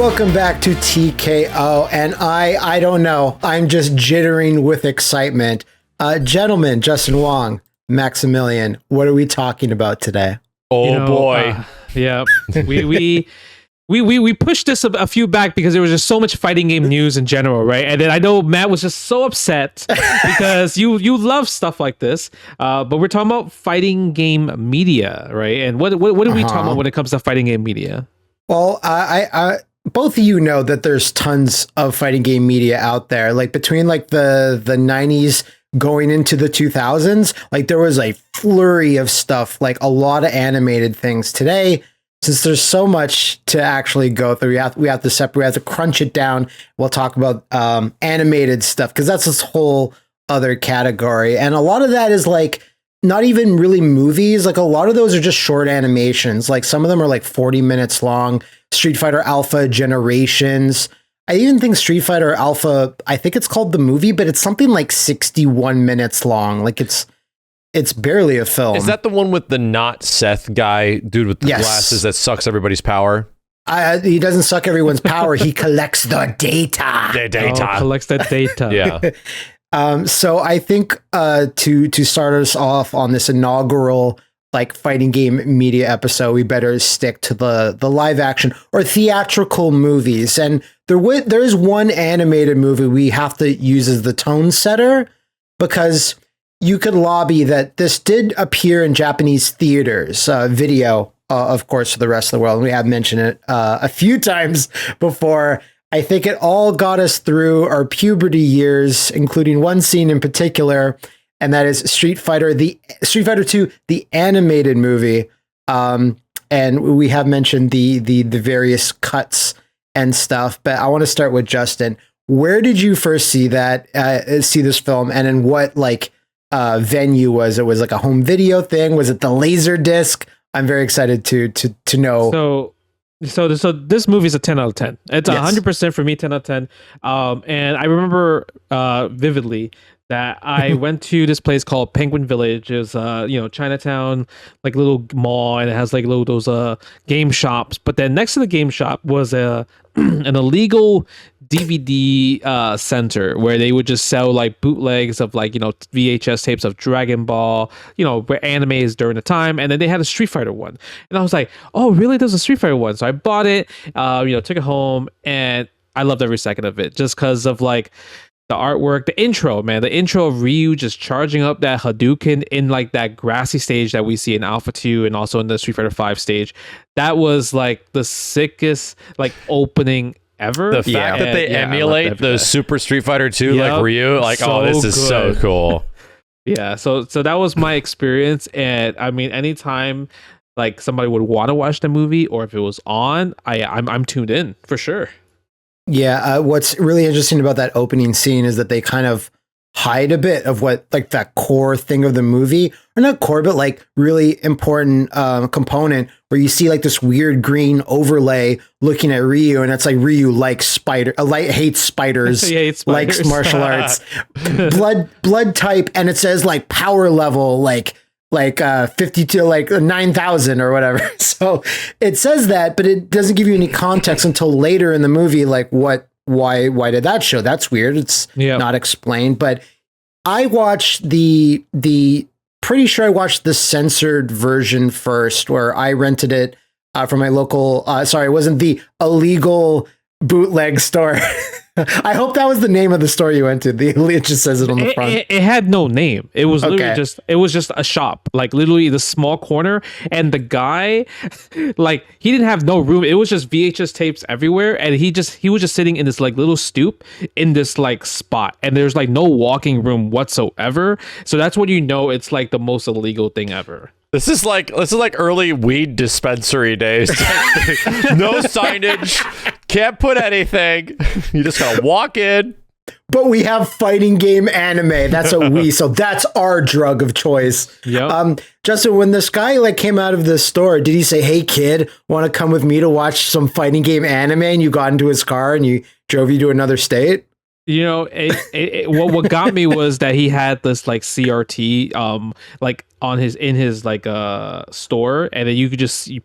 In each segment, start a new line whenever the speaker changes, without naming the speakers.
welcome back to TKO. And I don't know, I'm just jittering with excitement. Gentlemen, Justin Wong, Maximilian, what are we talking about today?
Oh boy.
Yeah. We pushed this a few back because there was just so much fighting game news in general, right? And then I know Matt was just so upset because you love stuff like this. But we're talking about fighting game media, right? And what are we talking about when it comes to fighting game media?
Well, I both of you know that there's tons of fighting game media out there. Like between like the 90s going into the 2000s, like there was a flurry of stuff, like a lot of animated things. Today, since there's so much to actually go through, we have to separate, we have to crunch it down. We'll talk about animated stuff because that's this whole other category. And a lot of that is like not even really movies. Like a lot of those are just short animations. Like some of them are like 40 minutes long. Street Fighter Alpha Generations. I even think Street Fighter Alpha, I think it's called the movie, but it's something like 61 minutes long. Like it's barely a film.
Is that the one with the not Seth guy, dude with the glasses that sucks everybody's power?
He doesn't suck everyone's power. He collects the data.
The data.
Collects that data.
Yeah.
So I think to start us off on this inaugural like fighting game media episode, we better stick to the live action or theatrical movies. And there's one animated movie we have to use as the tone setter because you could lobby that this did appear in Japanese theaters, video, of course, for the rest of the world. And we have mentioned it a few times before. I think it all got us through our puberty years, including one scene in particular, and that is Street Fighter 2, the animated movie. And we have mentioned the various cuts and stuff, but I want to start with Justin. Where did you first see this film, and in what venue was it? Was it like a home video thing? Was it the laser disc? I'm very excited to know.
So this movie is a 10 out of 10. It's 100% for me, 10 out of 10. And I remember vividly that I went to this place called Penguin Village. It's Chinatown, like little mall, and it has like little those game shops. But then next to the game shop was an illegal DVD center where they would just sell like bootlegs of like VHS tapes of Dragon Ball, where animes during the time, and then they had a Street Fighter one, and I was like, oh really, there's a Street Fighter one. So I bought it, took it home, and I loved every second of it just because of like the artwork, the intro of Ryu just charging up that Hadouken in like that grassy stage that we see in Alpha 2 and also in the Street Fighter 5 stage. That was like the sickest like opening ever.
The fact that they emulate the Super Street Fighter 2 like Ryu, like so this is so cool.
Yeah, so that was my experience, and I mean anytime like somebody would want to watch the movie or if it was on, I'm tuned in for sure.
Yeah, what's really interesting about that opening scene is that they kind of hide a bit of what like that core thing of the movie, or not core, but like really important component where you see like this weird green overlay looking at Ryu, and it's like Ryu likes hates spiders, likes martial arts, blood type, and it says like power level like 52, like 9,000 or whatever. So it says that, but it doesn't give you any context until later in the movie. Like why did that show? That's weird. It's not explained. But I watched pretty sure I watched the censored version first, where I rented it from my local, it wasn't the illegal bootleg store. I hope that was the name of the store you went to. It just says it on the front.
It had no name. It was literally just a shop, like literally the small corner. And the guy, like he didn't have no room. It was just VHS tapes everywhere, and he was just sitting in this like little stoop in this like spot, and there's like no walking room whatsoever. So that's when it's like the most illegal thing ever.
This is like early weed dispensary days. No signage, can't put anything. You just gotta walk in.
But we have fighting game anime. That's so that's our drug of choice.
Yep.
Justin, when this guy like came out of the store, did he say, "Hey kid, want to come with me to watch some fighting game anime?" And you got into his car and you drove you to another state?
What got me was that he had this like CRT like on his like store, and then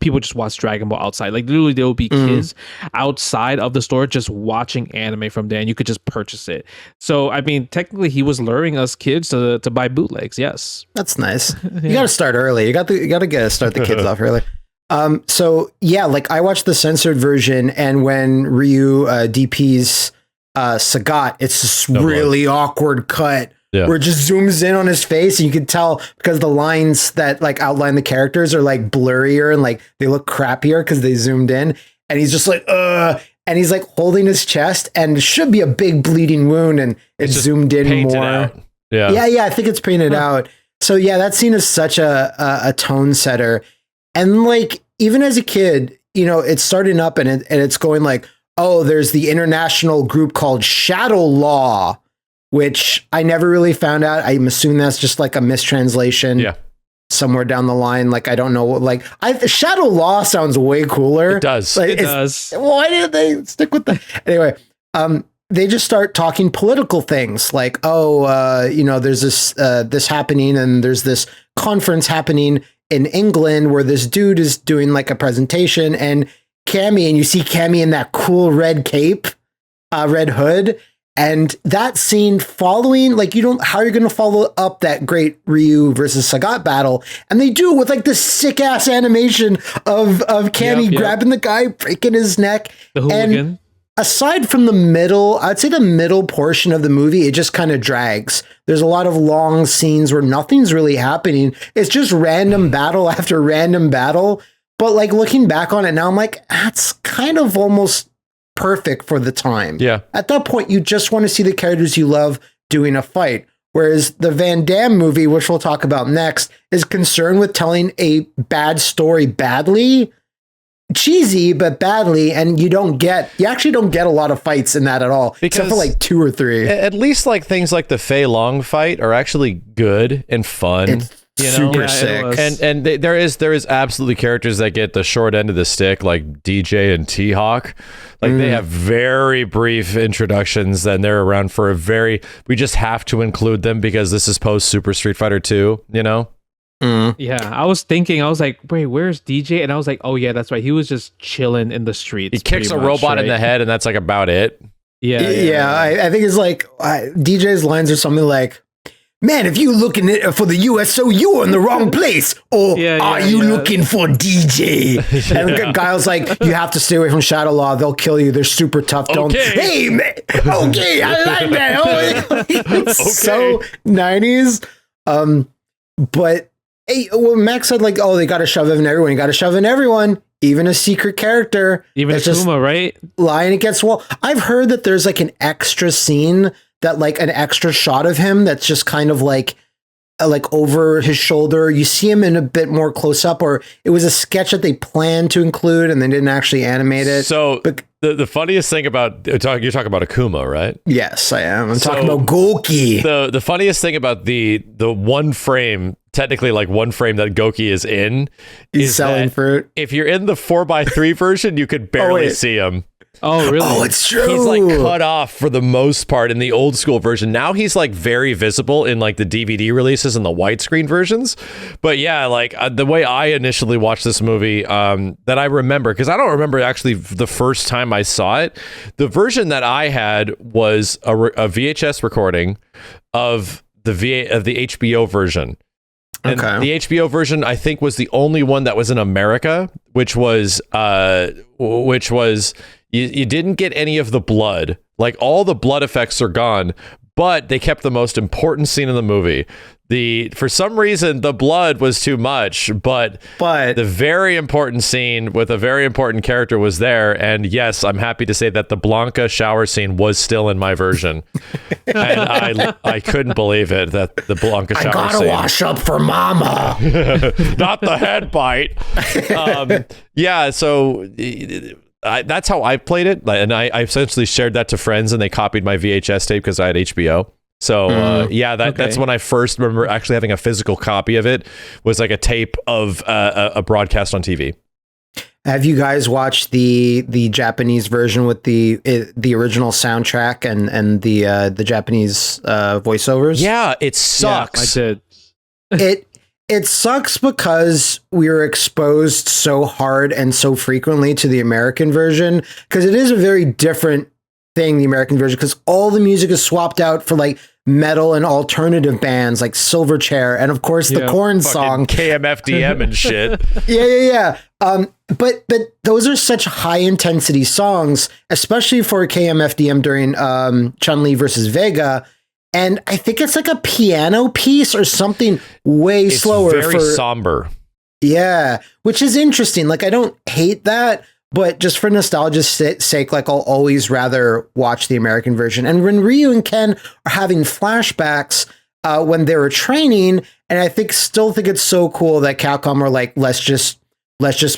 people just watch Dragon Ball outside. Like literally there will be kids outside of the store just watching anime from there, and you could just purchase it. So I mean, technically he was luring us kids to buy bootlegs. Yes,
that's nice. You got to start early. You got to start the kids off early. So yeah, like I watched the censored version, and when Ryu DP's Sagat, it's this really awkward cut where it just zooms in on his face, and you can tell because the lines that like outline the characters are like blurrier and like they look crappier because they zoomed in, and he's just like and he's like holding his chest, and it should be a big bleeding wound, and it's zoomed in more.
Out.
Yeah, I think it's painted out. So yeah, that scene is such a tone setter. And like, even as a kid, it's starting up and it's going like, oh, there's the international group called Shadow Law, which I never really found out. I'm assuming that's just like a mistranslation somewhere down the line. Like, I don't know. Like, Shadow Law sounds way cooler.
It does.
Like,
it does.
Why did they stick with that? Anyway, they just start talking political things like, there's this happening, and there's this conference happening in England where this dude is doing like a presentation, and you see Cammy in that cool red cape, red hood, and that scene following, like, how are you going to follow up that great Ryu versus Sagat battle? And they do it with like this sick ass animation of Cammy grabbing the guy, breaking his neck.
The hooligan.
And aside from the middle, I'd say the middle portion of the movie, it just kind of drags. There's a lot of long scenes where nothing's really happening. It's just random battle after random battle. But like looking back on it now, I'm like, that's kind of almost perfect for the time.
Yeah.
At that point, you just want to see the characters you love doing a fight. Whereas the Van Damme movie, which we'll talk about next, is concerned with telling a bad story badly. Cheesy, but badly, and you actually don't get a lot of fights in that at all, except for like 2 or 3.
At least like things like the Fei Long fight are actually good and fun.
It's super sick.
And there is absolutely characters that get the short end of the stick, like DJ and T-Hawk. Like they have very brief introductions, and they're around for we just have to include them because this is post Super Street Fighter 2,
Yeah, I was like, wait, where's DJ? And I was like, oh yeah, that's right. He was just chilling in the streets.
He kicks a robot in the head, and that's like about it.
Yeah. I think it's like DJ's lines are something like, "Man, if you looking for the USO, you're in the wrong place. Or are you looking for DJ?" And Guile's like, "You have to stay away from Shadow Law. They'll kill you. They're super tough. Don't." Hey, man. Okay, I like that. It's so 90s. But hey, well, Max said like, "Oh, they got to shove in everyone. You got to shove in everyone, even a secret character,
even Akuma, right?
Lying against the wall." I've heard that there's like an extra scene, that like an extra shot of him that's just kind of like over his shoulder. You see him in a bit more close up, or it was a sketch that they planned to include and they didn't actually animate it.
So the funniest thing about you're talking about Akuma, right?
Yes, I am. I'm talking about Goki.
The funniest thing about the one frame, technically like one frame that Goki is in,
is selling fruit.
If you're in the 4x3 version, you could barely see him.
Oh, really?
Oh, it's true.
He's like cut off for the most part in the old school version. Now he's like very visible in like the DVD releases and the widescreen versions. But yeah, like the way I initially watched this movie, that I remember, because I don't remember actually the first time I saw it. The version that I had was a VHS recording of the HBO version. And the HBO version, I think, was the only one that was in America, which was you didn't get any of the blood. Like all the blood effects are gone, but they kept the most important scene in the movie. For some reason, the blood was too much, but the very important scene with a very important character was there. And yes, I'm happy to say that the Blanca shower scene was still in my version. And I couldn't believe it that the Blanca shower scene.
I gotta wash up for mama.
Not the head bite. So that's how I played it. And I essentially shared that to friends, and they copied my VHS tape because I had HBO. So that's when I first remember actually having a physical copy of it, was like a tape of a broadcast on TV.
Have you guys watched the Japanese version with the original soundtrack and the Japanese voiceovers?
Yeah, it sucks.
Yeah, I did.
It sucks because we were exposed so hard and so frequently to the American version, because it is a very different thing, the American version, because all the music is swapped out for like metal and alternative bands like Silverchair and of course the Korn song
KMFDM and shit.
Yeah. But those are such high intensity songs, especially for KMFDM during Chun-Li versus Vega. And I think it's like a piano piece or something way slower.
Very somber.
Yeah, which is interesting. Like, I don't hate that, but just for nostalgia's sake, like, I'll always rather watch the American version. And when Ryu and Ken are having flashbacks when they were training, and I still think it's so cool that Capcom are like, let's just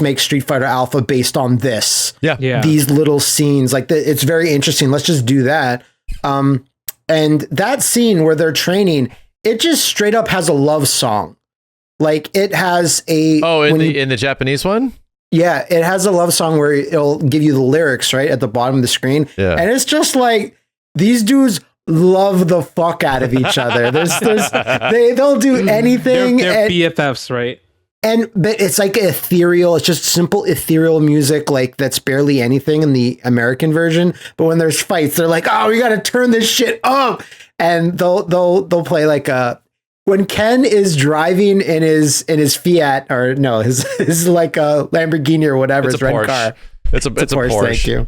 make Street Fighter Alpha based on this.
Yeah.
These little scenes, like, it's very interesting. Let's just do that. And that scene where they're training, it just straight up has a love song. Like, it has a...
Oh, in the Japanese one?
Yeah, it has a love song where it'll give you the lyrics, right, at the bottom of the screen. Yeah. And it's just like, these dudes love the fuck out of each other. They'll do anything.
They're BFFs, right?
But it's like ethereal. It's just simple ethereal music, like that's barely anything in the American version. But when there's fights, they're like, "Oh, we got to turn this shit up!" And they'll play like when Ken is driving in his Fiat, or no, his like a Lamborghini or whatever, his red car.
It's a Porsche.
Thank you.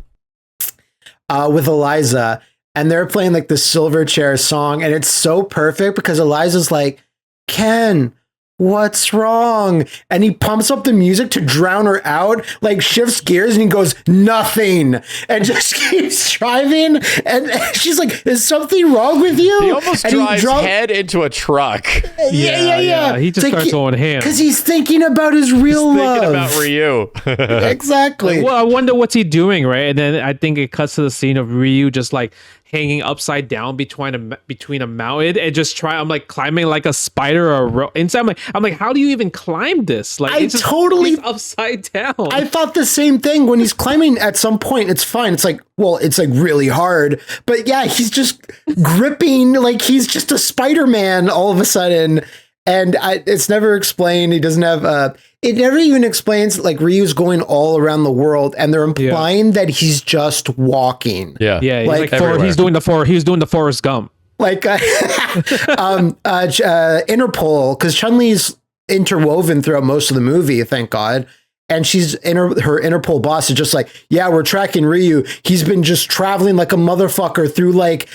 With Eliza, and they're playing like the Silverchair song, and it's so perfect because Eliza's like, "Ken, what's wrong?" And he pumps up the music to drown her out, like shifts gears, and he goes, "Nothing," and just keeps driving. And she's like, "Is something wrong with you?"
He almost drives head into a truck.
Yeah.
He just starts going ham
because he's thinking about his real love.
Thinking about Ryu.
Exactly.
Like, well, I wonder what's he doing, right? And then I think it cuts to the scene of Ryu just like hanging upside down between a mountain and just I'm like climbing like a spider or a rope. Inside, I'm like, how do you even climb this? Like, he's upside down.
I thought the same thing when he's climbing. At some point, it's fine. It's like, well, it's like really hard, but yeah, he's just gripping like he's just a Spider-Man all of a sudden. And it's never explained. He doesn't have it never even explains, like, Ryu's going all around the world, and they're implying that he's just walking.
Yeah. Like he's doing the Forrest Gump.
Like Interpol, because Chun-Li's interwoven throughout most of the movie, thank God. And she's her Interpol boss is just like, yeah, we're tracking Ryu. He's been just traveling like a motherfucker through like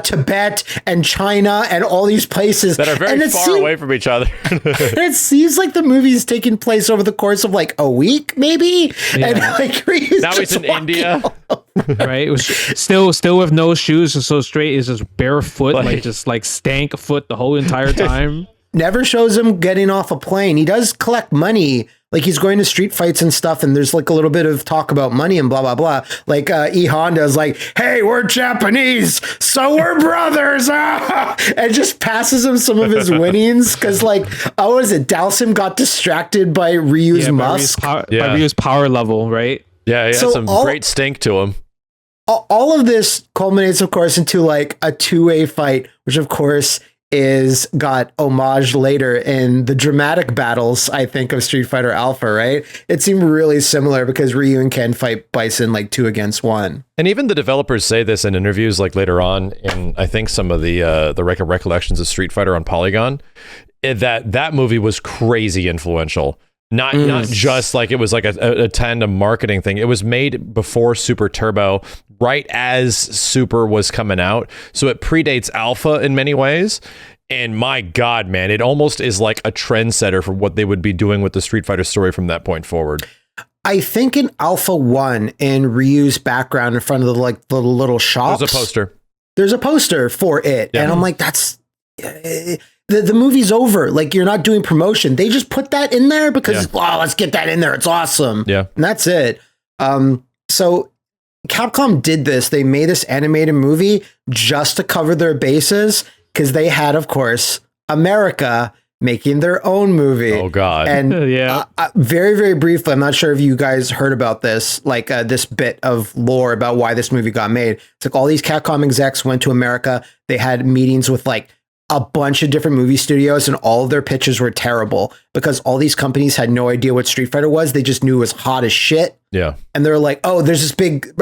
Tibet and China and all these places
that are very far away from each other.
And it seems like the movie's taking place over the course of like a week, maybe. Yeah. And like Ryu's
now he's in India,
right? It was still with no shoes, and so straight. Is just barefoot, like just like stank foot the whole entire time.
Never shows him getting off a plane. He does collect money. Like, he's going to street fights and stuff, and there's like a little bit of talk about money and blah, blah, blah. Like, E Honda's like, "Hey, we're Japanese, so we're brothers." And just passes him some of his winnings. Because, like, what is it? Dalsim got distracted by Ryu's musk.
By Ryu's power level, right?
Yeah, he has some great stink to him.
All of this culminates, of course, into like a two-way fight, which, of course, got homage later in the dramatic battles, I think, of Street Fighter Alpha, right? It seemed really similar because Ryu and Ken fight Bison like 2 against 1.
And even the developers say this in interviews like later on in, I think, some of the recollections of Street Fighter on Polygon, that movie was crazy influential. Not just like it was like a tandem marketing thing. It was made before Super Turbo, right as Super was coming out. So it predates Alpha in many ways. And my God, man, it almost is like a trendsetter for what they would be doing with the Street Fighter story from that point forward.
I think in Alpha 1, in Ryu's background in front of the little shops, there's a poster for it. Yeah. And I'm like, that's... The movie's over. Like, you're not doing promotion. They just put that in there because, let's get that in there. It's awesome.
Yeah.
And that's it. So Capcom did this. They made this animated movie just to cover their bases because they had, of course, America making their own movie.
Oh God.
And
Yeah.
very, very briefly, I'm not sure if you guys heard about this, like this bit of lore about why this movie got made. It's like all these Capcom execs went to America. They had meetings with like a bunch of different movie studios, and all of their pitches were terrible because all these companies had no idea what Street Fighter was. They just knew it was hot as shit.
Yeah.
And they're like, oh, there's this big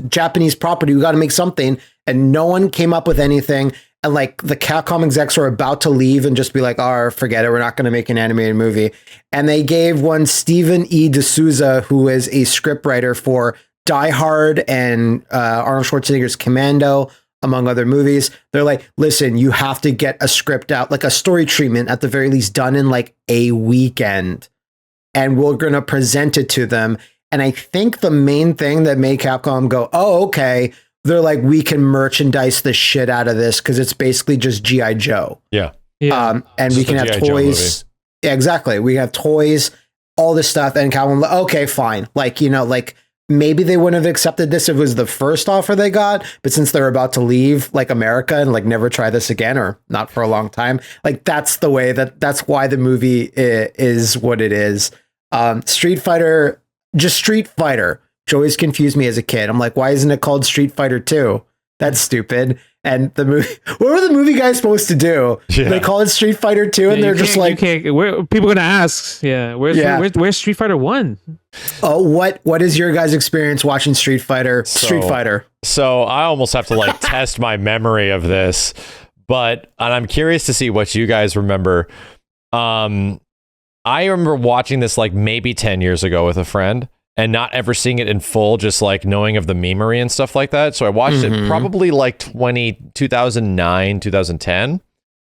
Japanese property. We got to make something. And no one came up with anything. And like the Capcom execs were about to leave and just be like, oh, forget it. We're not going to make an animated movie. And they gave one Stephen E. D'Souza, who is a scriptwriter for Die Hard and Arnold Schwarzenegger's Commando, among other movies. They're like, listen, you have to get a script out, like a story treatment at the very least done in like a weekend. And we're going to present it to them. And I think the main thing that made Capcom go, oh, okay, they're like, we can merchandise the shit out of this because it's basically just G.I. Joe.
Yeah.
And we can have toys. Yeah, exactly. We have toys, all this stuff. And Capcom, okay, fine. Like, you know, like maybe they wouldn't have accepted this if it was the first offer they got. But since they're about to leave like America and like never try this again or not for a long time, like that's the way that's why the movie is what it is. Street Fighter, just Street Fighter. Which always confused me as a kid. I'm like, why isn't it called Street Fighter 2? That's stupid. And the movie, what were the movie guys supposed to do? Yeah. They call it Street Fighter 2, and they're just like,
people are gonna ask, where's Street Fighter 1?
Oh, what is your guys' experience watching Street Fighter?
So I almost have to like test my memory of this, and I'm curious to see what you guys remember. I remember watching this like maybe 10 years ago with a friend. And not ever seeing it in full, just like knowing of the memery and stuff like that. So I watched it probably like 2009, 2010.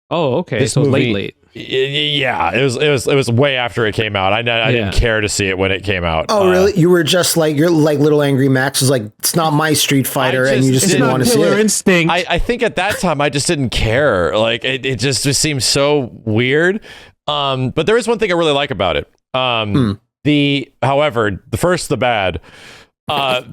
Oh, okay.
This
so
movie,
late.
Yeah, it was way after it came out. I didn't care to see it when it came out.
Oh, really? You were just like, you're like little angry Max was like, it's not my Street Fighter, and you just didn't want to see it.
Instinct.
I think at that time I just didn't care. Like it just seemed so weird. But there is one thing I really like about it. However, the bad,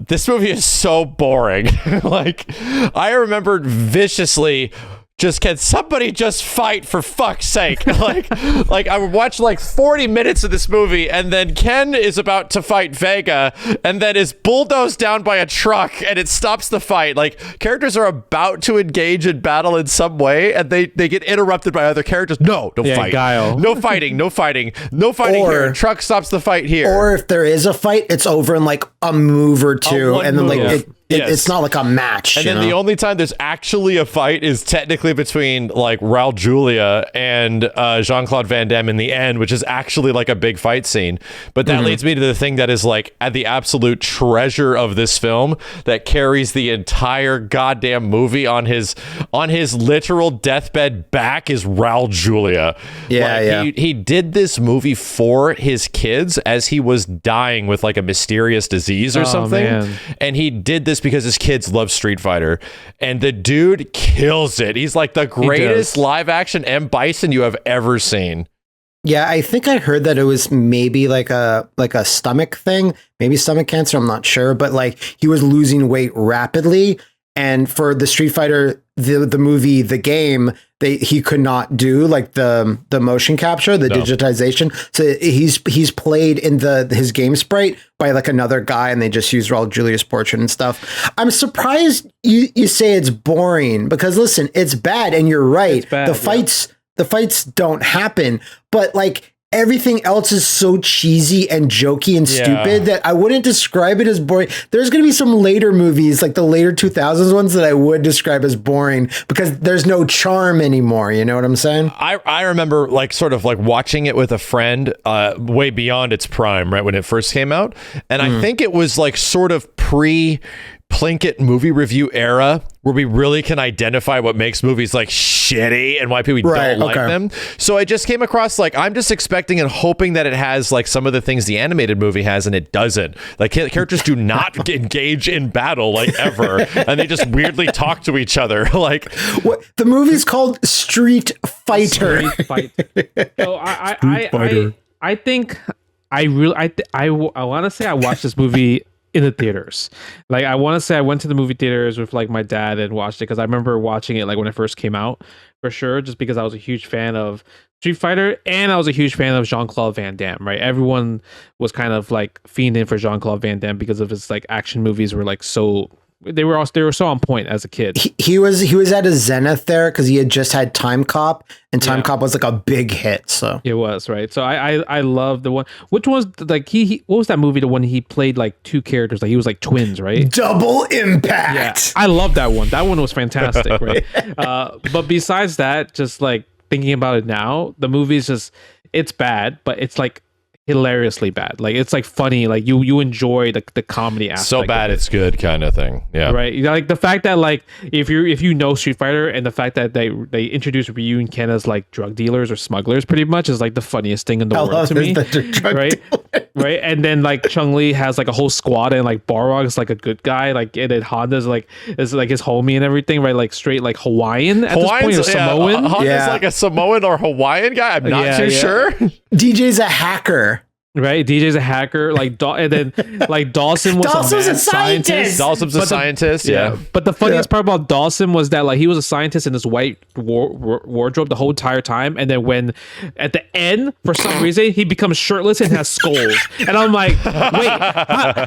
this movie is so boring. Like, I remembered viciously, can somebody just fight for fuck's sake? like I would watch like 40 minutes of this movie, and then Ken is about to fight Vega, and then is bulldozed down by a truck, and it stops the fight. Like, characters are about to engage in battle in some way, and they get interrupted by other characters. No, don't fight.
Guile.
No fighting here. Truck stops the fight here.
Or if there is a fight, it's over in like a move or two, and then like it's not like a match.
And then the only time there's actually a fight is technically between like Raul Julia and Jean-Claude Van Damme in the end, which is actually like a big fight scene. But that leads me to the thing that is like at the absolute treasure of this film that carries the entire goddamn movie on his literal deathbed back is Raul Julia. He did this movie for his kids as he was dying with like a mysterious disease or something. Man. And he did this because his kids love Street Fighter, and the dude kills it. He's like the greatest live action M. Bison you have ever seen.
Yeah, I think I heard that it was maybe like a stomach thing, maybe stomach cancer. I'm not sure, but like he was losing weight rapidly, and for the Street Fighter, the movie, the game, he could not do like the motion capture, the digitization. So he's played in his game sprite by like another guy, and they just use Raul Julia's portrait and stuff. I'm surprised you say it's boring, because listen, it's bad, and you're right. It's bad, the fights don't happen, but like everything else is so cheesy and jokey and stupid that I wouldn't describe it as boring. There's going to be some later movies, like the later 2000s ones, that I would describe as boring because there's no charm anymore. You know what I'm saying?
I remember like sort of like watching it with a friend way beyond its prime, right when it first came out. And I think it was like sort of Plinkett movie review era where we really can identify what makes movies like shitty and why people don't like them. So I just came across like, I'm just expecting and hoping that it has like some of the things the animated movie has, and it doesn't. Like characters do not engage in battle like ever, and they just weirdly talk to each other. Like
what the movie's called Street Fighter.
So I think I want to say I watched this movie in the theaters. Like I want to say I went to the movie theaters with like my dad and watched it, because I remember watching it like when it first came out, for sure, just because I was a huge fan of Street Fighter, and I was a huge fan of Jean-Claude Van Damme, right? Everyone was kind of like fiending for Jean-Claude Van Damme because of his like action movies were like so they were so on point as a kid.
He was at a zenith there because he had just had Time Cop, and Time Cop was like a big hit. So
it was, right. So I love the one. Which was like he what was that movie? The one he played like two characters, like he was like twins, right?
Double Impact.
Yeah, I love that one. That one was fantastic, right? But besides that, just like thinking about it now, the movie is just it's bad, but it's like hilariously bad. Like it's like funny, like you enjoy the comedy aspect.
So bad it's good kind of thing. Yeah.
Right. Like the fact that like if you know Street Fighter, and the fact that they introduce Ryu and Ken as like drug dealers or smugglers pretty much is like the funniest thing in the world to me. Right. Right. And then like Chun-Li has like a whole squad, and like Balrog is like a good guy, like, and then Honda's like is like his homie and everything, right? Like straight like Hawaiian at this point, or Samoan.
Honda's like a Samoan or Hawaiian guy. I'm not too sure.
DJ's a hacker.
Right, DJ's a hacker, like and then like Dawson was a scientist.
Dawson's a scientist, yeah.
But the funniest part about Dawson was that like he was a scientist in this white wardrobe the whole entire time, and then when at the end for some reason he becomes shirtless and has skulls, and I'm like, wait,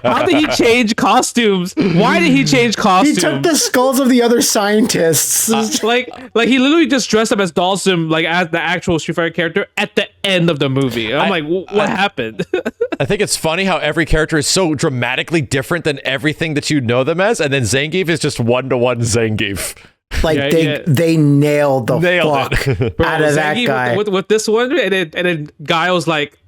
how did he change costumes? Why did he change costumes?
He took the skulls of the other scientists.
Like he literally just dressed up as Dawson, like as the actual Street Fighter character at the end of the movie. And I'm like, what happened?
I think it's funny how every character is so dramatically different than everything that you know them as, and then Zangief is just one-to-one Zangief.
Like they nailed the fuck out of that guy
with this one, and then Guy was like,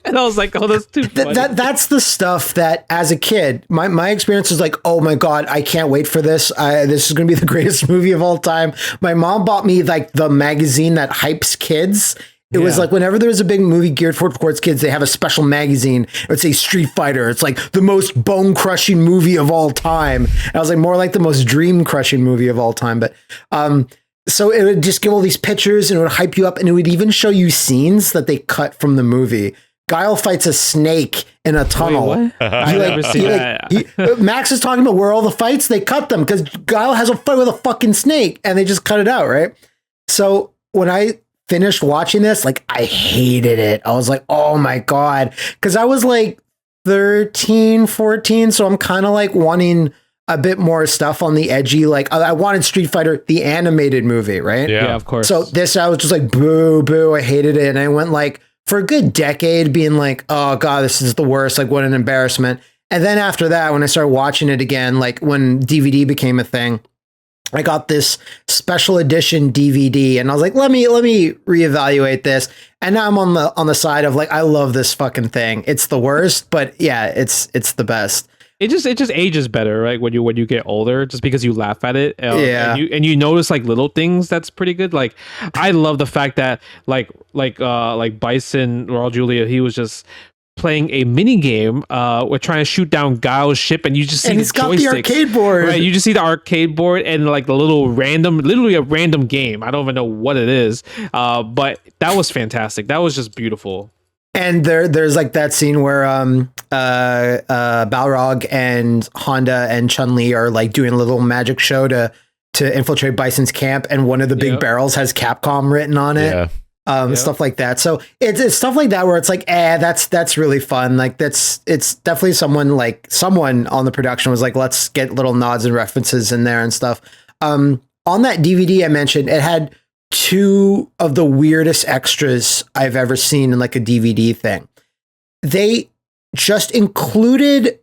and I was like, oh, that's too funny.
That's the stuff that as a kid, my experience was like, oh my god, I can't wait for this. This is gonna be the greatest movie of all time. My mom bought me like the magazine that hypes kids. It was like whenever there was a big movie geared towards kids, they have a special magazine. It would say Street Fighter. It's like the most bone-crushing movie of all time. And I was like, more like the most dream-crushing movie of all time. But so it would just give all these pictures, and it would hype you up, and it would even show you scenes that they cut from the movie. Guile fights a snake in a tunnel.
Wait, what? I've never seen that.
Max is talking about where all the fights, they cut them because Guile has a fight with a fucking snake, and they just cut it out, right? So when I finished watching this, like I hated it. I was like, oh my god, because I was like 13, 14, so I'm kind of like wanting a bit more stuff on the edgy. Like I wanted Street Fighter the animated movie, right?
Yeah, of course.
So this, I was just like, boo, I hated it, and I went like for a good decade being like, oh god, this is the worst, like what an embarrassment. And then after that, when I started watching it again, like when DVD became a thing, I got this special edition DVD, and I was like, let me reevaluate this. And now I'm on the side of like, I love this fucking thing. It's the worst, but yeah, it's the best.
It just ages better, right? When you get older, just because you laugh at it, and you notice like little things that's pretty good. Like I love the fact that like Bison Raul Julia, he was just playing a mini game we're trying to shoot down Guile's ship, and you just see
the got the arcade board,
right? You just see the arcade board and like the literally a random game. I don't even know what it is, but that was fantastic. That was just beautiful.
And there's like that scene where Balrog and Honda and Chun-Li are like doing a little magic show to infiltrate Bison's camp, and one of the big barrels has Capcom written on it. Stuff like that. So it's stuff like that where it's like, that's really fun. Like it's definitely someone on the production was like, let's get little nods and references in there and stuff. On that DVD I mentioned, it had two of the weirdest extras I've ever seen in like a DVD thing. They just included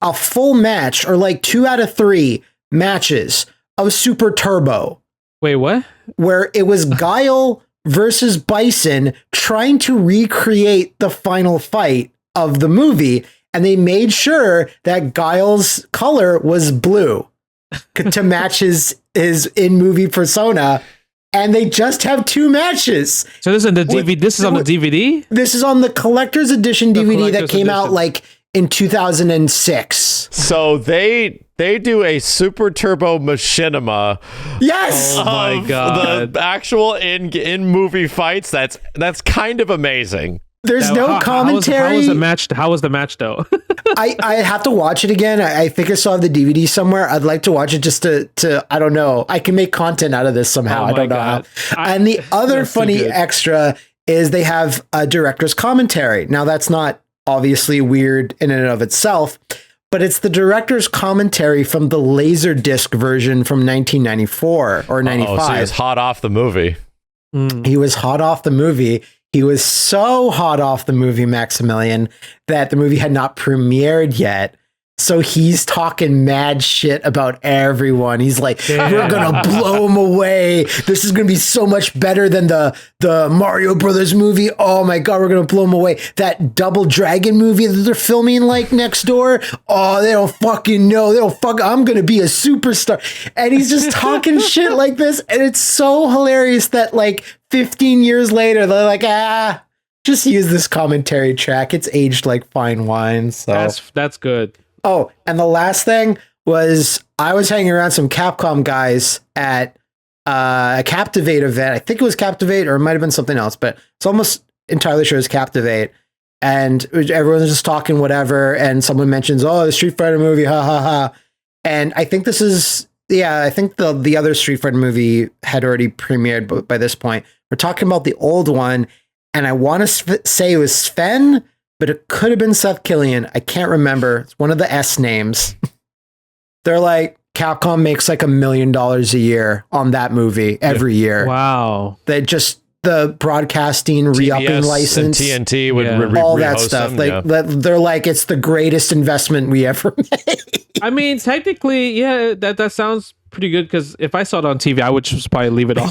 a full match, or like 2 out of 3 matches of Super Turbo.
Wait, what?
Where it was Guile versus Bison trying to recreate the final fight of the movie, and they made sure that Guile's color was blue to match his in-movie persona, and they just have 2 matches.
So this is the DVD. This is on the DVD.
This is on the collector's edition DVD that came out like in 2006.
So they do a Super Turbo machinima.
Yes.
Oh my god.
The actual in movie fights. That's kind of amazing.
There's no commentary.
How was the match? How was the match though?
I have to watch it again. I think I still have the DVD somewhere. I'd like to watch it just to I don't know. I can make content out of this somehow. I don't know how. And the other funny extra is they have a director's commentary. Now that's not obviously weird in and of itself, but it's the director's commentary from the Laserdisc version from 1994 or 95.
So he was hot off the movie.
He was hot off the movie. He was so hot off the movie, Maximilian, that the movie had not premiered yet. So he's talking mad shit about everyone. He's like, we're going to blow him away. This is going to be so much better than the Mario Brothers movie. Oh my God, we're going to blow him away. That Double Dragon movie that they're filming like next door. Oh, they don't fucking know. I'm going to be a superstar. And he's just talking shit like this. And it's so hilarious that like 15 years later, they're like, just use this commentary track. It's aged like fine wine. So
that's good.
Oh, and the last thing was I was hanging around some Capcom guys at a Captivate event. I think it was Captivate or it might have been something else, but it's almost entirely sure it's Captivate. And everyone was just talking whatever. And someone mentions, oh, the Street Fighter movie, ha ha ha. And I think this is, I think the other Street Fighter movie had already premiered by this point. We're talking about the old one. And I want to say it was Sven, but it could have been Seth Killian. I can't remember. It's one of the S names. They're like, Capcom makes like $1 million a year on that movie every year.
Wow.
They just, the broadcasting re-upping license.
And TNT would
all that stuff. They're like, it's the greatest investment we ever made.
I mean, technically, yeah, that sounds pretty good, because if I saw it on TV, I would just probably leave it on.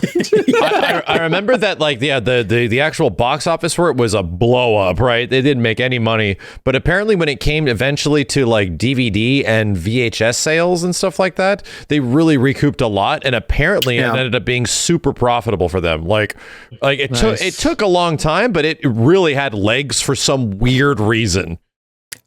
I remember that, like, the actual box office for it was a blow up, right? They didn't make any money, but apparently when it came eventually to like DVD and VHS sales and stuff like that, they really recouped a lot, and apparently it ended up being super profitable for them. Like it took a long time, but it really had legs for some weird reason.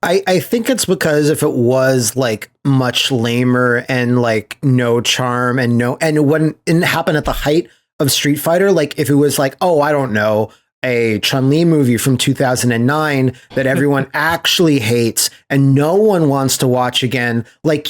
I think it's because if it was like much lamer and like no charm and it wouldn't happen at the height of Street Fighter. Like if it was like, oh, I don't know, a Chun-Li movie from 2009 that everyone actually hates and no one wants to watch again. Like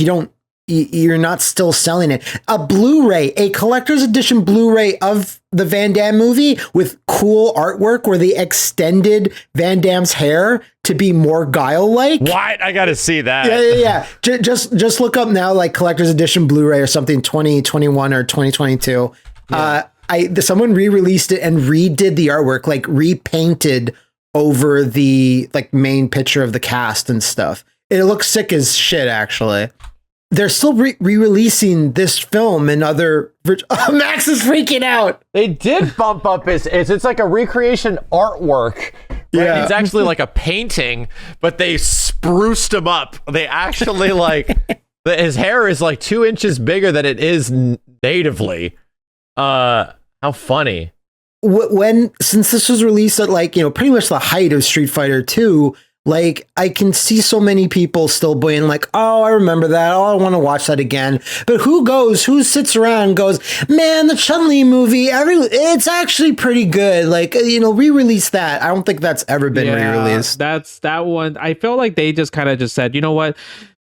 you're not still selling it. A Blu-ray, a collector's edition Blu-ray of the Van Damme movie with cool artwork where they extended Van Damme's hair to be more Guile-like.
What? I gotta see that.
Yeah. Just look up now, like collector's edition Blu-ray or something, 2021 or 2022. Yeah. Someone re-released it and redid the artwork, like repainted over the like main picture of the cast and stuff. It looks sick as shit, actually. They're still re-releasing this film and other... Oh, Max is freaking out.
They did bump up it's like a recreation artwork. Right? Yeah. It's actually like a painting, but they spruced him up. They actually like... his hair is like 2 inches bigger than it is natively. How funny.
Since this was released at like, pretty much the height of Street Fighter 2... Like, I can see so many people still being like, oh, I remember that. Oh, I want to watch that again. But who sits around and goes, man, the Chun-Li movie, it's actually pretty good. Like, re-release that. I don't think that's ever been re-released.
That's that one. I feel like they just kind of just said, you know what?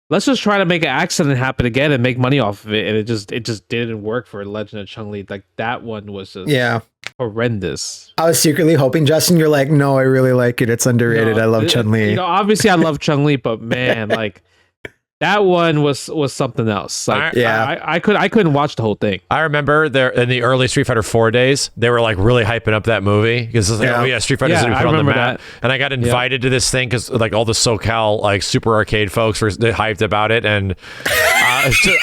Let's just try to make an accident happen again and make money off of it. And it just didn't work for Legend of Chun-Li. Like, that one was just horrendous.
I was secretly hoping, Justin, you're like, no, I really like it. It's underrated. I love Chun-Li.
Obviously I love Chun-Li, but man, like that one was something else. Like, I couldn't watch the whole thing.
I remember there in the early Street Fighter 4 days, they were like really hyping up that movie because it's like, oh yeah, Street Fighter's gonna be put on the map. And I got invited to this thing because like all the SoCal like super arcade folks were hyped about it, and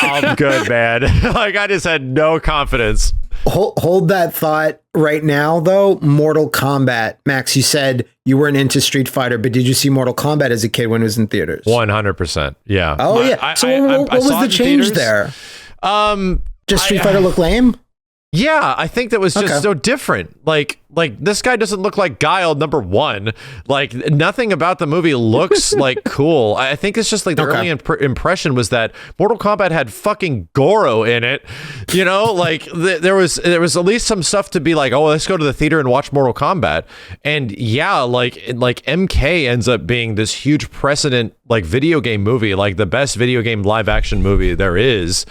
I'm good, man. Like I just had no confidence.
Hold that thought right now, though. Mortal Kombat. Max, you said you weren't into Street Fighter, but did you see Mortal Kombat as a kid when it was in theaters?
100%. Yeah.
Oh, yeah. So what was the change there? Just Street Fighter look lame?
Yeah, I think that was just so different. Like this guy doesn't look like Guile, number one. Like nothing about the movie looks like cool. I think it's just like the early impression was that Mortal Kombat had fucking Goro in it. You know, like there was at least some stuff to be like, oh, let's go to the theater and watch Mortal Kombat. And yeah, like MK ends up being this huge precedent, like video game movie, like the best video game live action movie there is.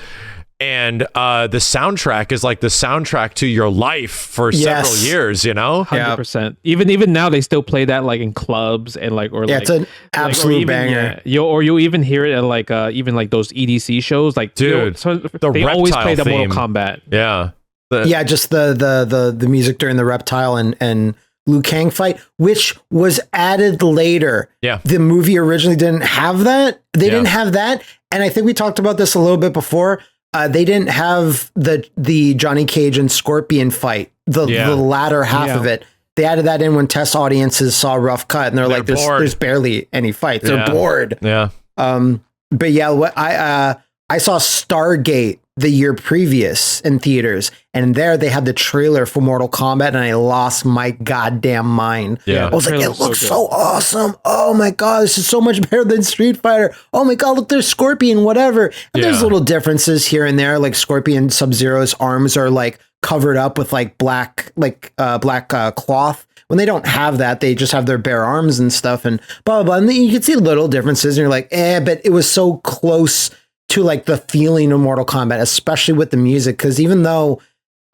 And the soundtrack is like the soundtrack to your life for several years, you know?
100%. Even now, they still play that like in clubs and like, or
it's an absolute banger.
You'll even hear it at like even like those EDC shows. Like,
dude,
they always play the Mortal Kombat.
Yeah,
just the music during the Reptile and Liu Kang fight, which was added later.
Yeah,
the movie originally didn't have that. They didn't have that, and I think we talked about this a little bit before. They didn't have the Johnny Cage and Scorpion fight, the latter half of it. They added that in when test audiences saw Rough Cut, and they're like, "There's barely any fights. They're bored."
Yeah.
But yeah, what I saw Stargate the year previous in theaters, and there they had the trailer for Mortal Kombat, and I lost my goddamn mind.
Yeah,
I was like, it looks so awesome. Oh my god, this is so much better than Street Fighter. Oh my god, look, there's Scorpion, whatever. And there's little differences here and there, like Scorpion Sub-Zero's arms are like covered up with like black cloth. When they don't have that, they just have their bare arms and stuff, and blah blah blah. And you can see little differences, and you're like, but it was so close to like the feeling of Mortal Kombat, especially with the music, because even though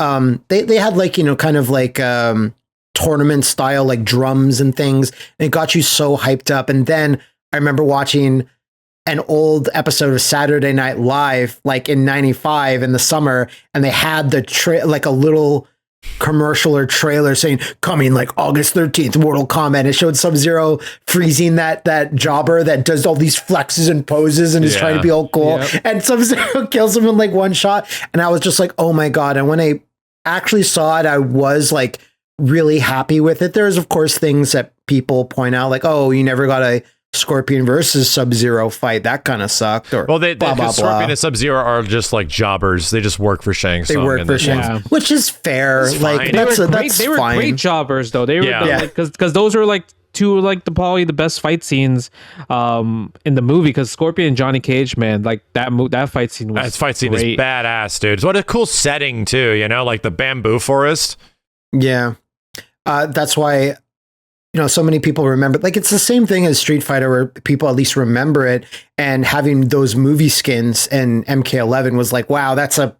they had like, you know, kind of like tournament style like drums and things, and it got you so hyped up. And then I remember watching an old episode of Saturday Night Live like in '95 in the summer, and they had the like a little commercial or trailer saying coming like August 13th, Mortal Kombat. It showed Sub-Zero freezing that jobber that does all these flexes and poses and is trying to be all cool. And Sub-Zero kills him in like one shot. And I was just like, oh my God. And when I actually saw it, I was like really happy with it. There's of course things that people point out like, oh, you never got a Scorpion versus Sub-Zero fight. That kind of sucked. Or
Scorpion and Sub-Zero are just like jobbers. They just work for Shang Tsung.
They work for Shang Tsung, which is fair. Like
they were great jobbers though. They were because those are like two like probably the best fight scenes in the movie. Because Scorpion and Johnny Cage, man, like that fight scene was
is badass, dude. What a cool setting too. You know, like the bamboo forest.
Yeah, that's why. You know, so many people remember, like it's the same thing as Street Fighter where people at least remember it, and having those movie skins in MK11 was like, wow, that's a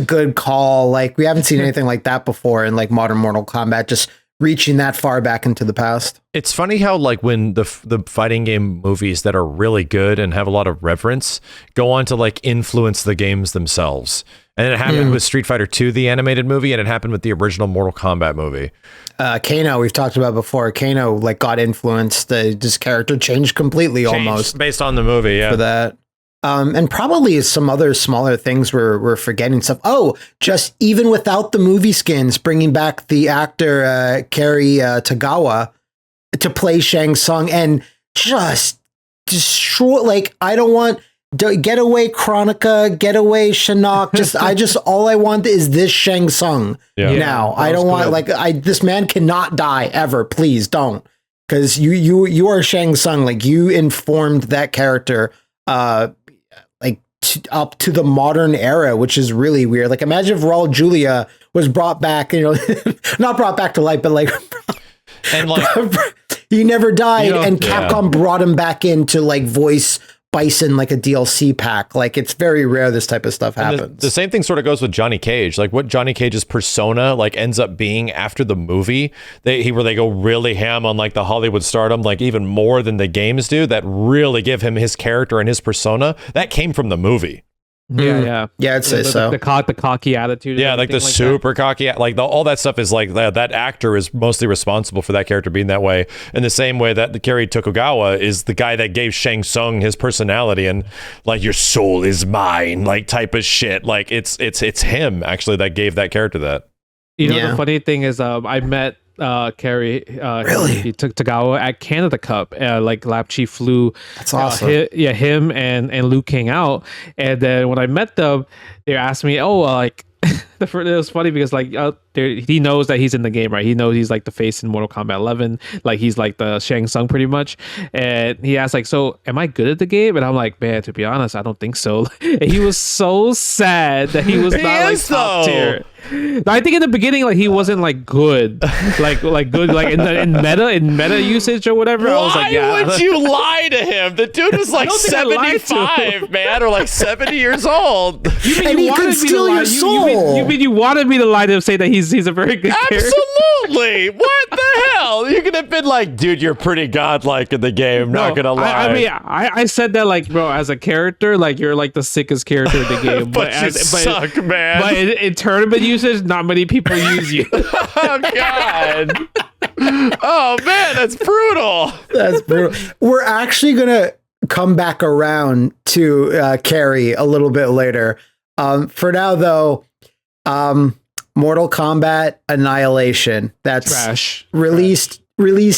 good call. Like we haven't seen anything like that before in like modern Mortal Kombat, just reaching that far back into the past.
It's funny how like when the fighting game movies that are really good and have a lot of reverence go on to like influence the games themselves. And it happened with Street Fighter 2, the animated movie, and it happened with the original Mortal Kombat movie.
Kano, we've talked about before. Kano like got influenced. This character changed completely almost
based on the movie. Yeah,
for that. And probably some other smaller things we're forgetting stuff. Oh, just even without the movie skins, bringing back the actor Cary Tagawa to play Shang Tsung and just destroy. Like I don't want. Get away Chronica, get away Shinnok. All I want is this Shang Tsung now. I don't want this man cannot die ever. Please don't, because you are Shang Tsung. Like you informed that character, up to the modern era, which is really weird. Like imagine if Raul Julia was brought back. You know, not brought back to life, but like, and like he never died, and Capcom brought him back in to like voice Bison like a DLC pack. Like it's very rare this type of stuff happens.
The same thing sort of goes with Johnny Cage. Like what Johnny Cage's persona like ends up being after the movie, they go really ham on like the Hollywood stardom, like even more than the games do, that really give him his character and his persona that came from the movie.
Yeah,
I'd say so.
The cocky attitude.
Yeah, like the super cocky, like all that stuff is like that actor is mostly responsible for that character being that way. In the same way that the Cary Tokugawa is the guy that gave Shang Tsung his personality and like your soul is mine, like type of shit. Like it's him actually that gave that character that.
You know, the funny thing is, I met Cary he took Tagawa at Canada Cup. Like Lap Chief flew.
That's awesome.
Him and Liu Kang out, and then when I met them, they asked me, it was funny because like he knows that he's in the game, right? He knows he's like the face in Mortal Kombat 11, like he's like the Shang Tsung pretty much. And he asked like, so am I good at the game? And I'm like, man, to be honest, I don't think so. And he was so sad that he was not like top tier. I think in the beginning, like he wasn't like good, like good, like in meta usage or whatever.
Why
I was like, yeah.
would you lie to him? The dude was like 75, man, or like 70 years old.
You mean
and he could steal your soul.
You mean you wanted me to lie to him, say that he's a very good character?
Absolutely. What the hell? You could have been like, dude, you're pretty godlike in the game. Not gonna lie.
I mean, I said that like, bro, as a character, like you're like the sickest character in the game.
but you suck, man.
But in tournament usage, not many people use you.
Oh God. Oh man, that's brutal.
That's brutal. We're actually gonna come back around to Carrie a little bit later. For now, though, Mortal Kombat Annihilation. That's
trash.
Released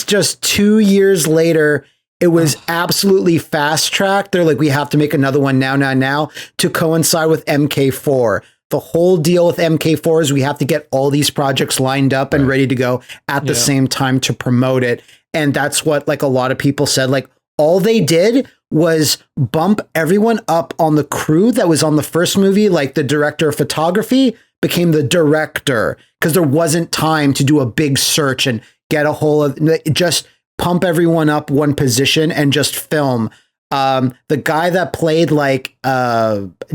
just 2 years later. It was absolutely fast tracked. They're like, we have to make another one now to coincide with MK4. The whole deal with MK4 is we have to get all these projects lined up and ready to go at the same time to promote it. And that's what like a lot of people said, like all they did was bump everyone up on the crew that was on the first movie. Like the director of photography became the director because there wasn't time to do a big search and get a whole of just pump everyone up one position and just film. The guy that played like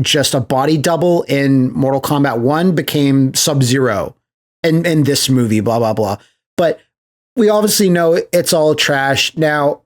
just a body double in Mortal Kombat 1 became Sub-Zero in this movie, blah, blah, blah. But we obviously know it's all trash. Now,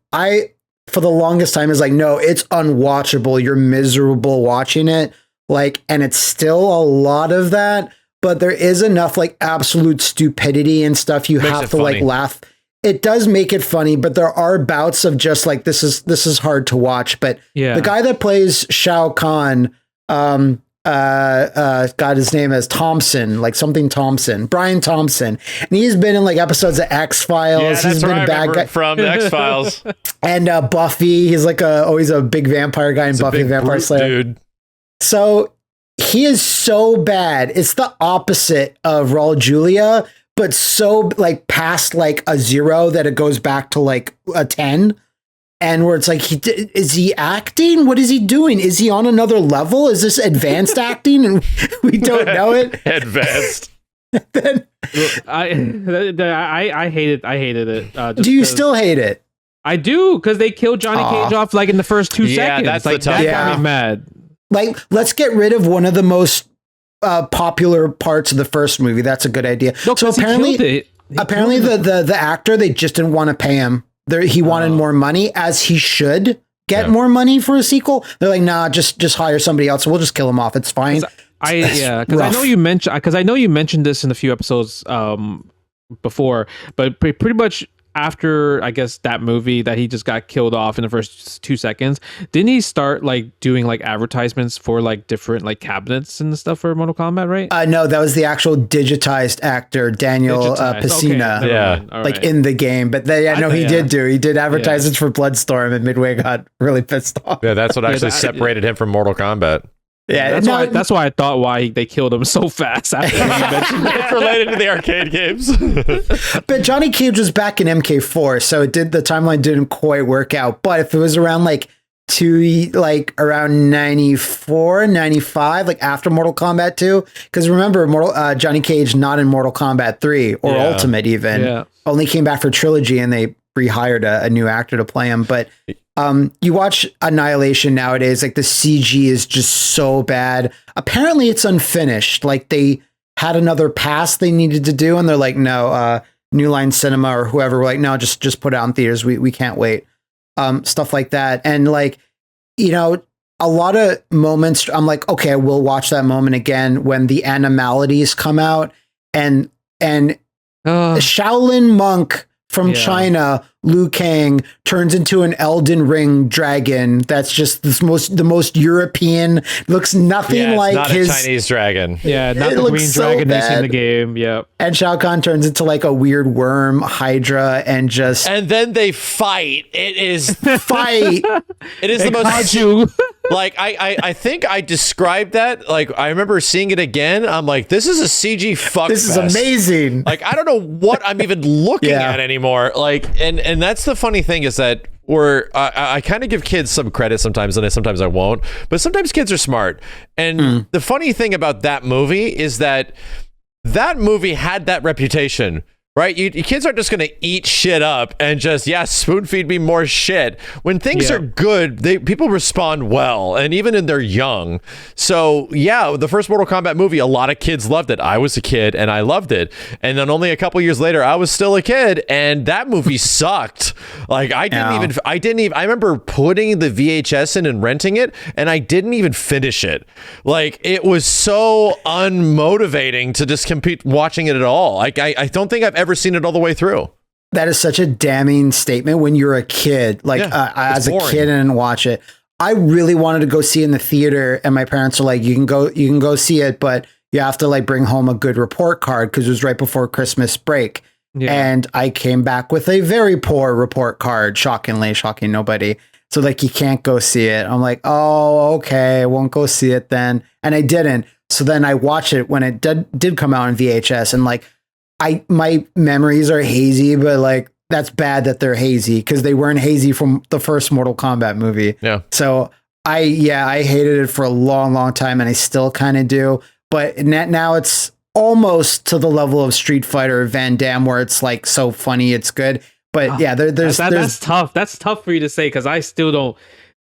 for the longest time, is like, no, it's unwatchable. You're miserable watching it. Like, and it's still a lot of that, but there is enough like absolute stupidity and stuff. You have to like laugh. It does make it funny, but there are bouts of just like, this is hard to watch. But the guy that plays Shao Kahn, got his name as Thompson, like something Thompson, Brian Thompson. And he's been in like episodes of X-Files.
Yeah,
he's been a bad guy
from X-Files.
And Buffy, he's like always a big vampire guy in Buffy the Vampire Slayer. Dude. So he is so bad. It's the opposite of Raul Julia, but so like past like a 0 that it goes back to like a 10. And where it's like, is he acting? What is he doing? Is he on another level? Is this advanced acting? And we don't know it.
Advanced.
I hated it.
Do you still hate it?
I do, because they killed Johnny Cage off like in the first 2 seconds.
That's
like, that got me mad.
Like, let's get rid of one of the most popular parts of the first movie. That's a good idea.
No,
so apparently the actor, they just didn't want to pay him. He wanted more money, as he should get more money for a sequel. They're like, nah, just hire somebody else. We'll just kill him off. It's fine.
Because I know you mentioned this in a few episodes before, but pretty much after, I guess, that movie that he just got killed off in the first 2 seconds, didn't he start like doing like advertisements for like different like cabinets and stuff for Mortal Kombat, right?
No, that was the actual digitized actor, Daniel Pesina, in the game. But he did advertisements for Bloodstorm, and Midway got really pissed off.
Yeah, that's what actually separated him from Mortal Kombat.
Yeah,
that's why I thought why they killed him so fast after you mentioned it.
It's related to the arcade games.
But Johnny Cage was back in MK4, so the timeline didn't quite work out. But if it was around around 94, 95, like after Mortal Kombat 2, because remember, Johnny Cage not in Mortal Kombat 3 or Ultimate even, only came back for Trilogy, and they rehired a new actor to play him. But you watch Annihilation nowadays, like the CG is just so bad. Apparently it's unfinished. Like they had another pass they needed to do, and they're like, no, New Line Cinema or whoever were like, no, just put it out in theaters. We can't wait. Stuff like that. And like, a lot of moments I'm like, okay, we'll watch that moment again when the Animalities come out and Shaolin monk from China, Liu Kang, turns into an Elden Ring dragon. That's just the most European. Looks nothing like
not
his
a Chinese dragon.
Yeah, not the green dragon you see in the game. Yep. And
Shao Kahn turns into like a weird worm Hydra, and then
they fight. It is
fight.
It is the most Like I think I described that. Like I remember seeing it again. I'm like, this is a CG fuck.
This is amazing.
Like I don't know what I'm even looking at anymore. Like and that's the funny thing is that I kind of give kids some credit sometimes, and sometimes I won't. But sometimes kids are smart. And the funny thing about that movie is that movie had that reputation. Right? You kids aren't just going to eat shit up and just, spoon feed me more shit. When things are good, people respond well, and even when they're young. So, the first Mortal Kombat movie, a lot of kids loved it. I was a kid, and I loved it. And then only a couple years later, I was still a kid, and that movie sucked. Like, I remember putting the VHS in and renting it, and I didn't even finish it. Like, it was so unmotivating to just compete watching it at all. Like, I don't think I've ever seen it all the way through.
That is such a damning statement when you're a kid. Like as a kid and watch it. I really wanted to go see it in the theater, and my parents are like, you can go see it, but you have to like bring home a good report card because it was right before Christmas break. Yeah. And I came back with a very poor report card, shocking nobody. So like, you can't go see it. I'm like, oh, okay, I won't go see it then. And I didn't. So then I watched it when it did come out on VHS, and like, my memories are hazy, but like that's bad that they're hazy because they weren't hazy from the first Mortal Kombat movie. Yeah. So I hated it for a long, long time, and I still kind of do. But now it's almost to the level of Street Fighter or Van Damme, where it's like so funny it's good. But that's
tough. That's tough for you to say because I still don't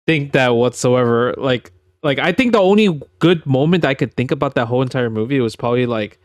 think that whatsoever. Like I think the only good moment I could think about that whole entire movie was probably like.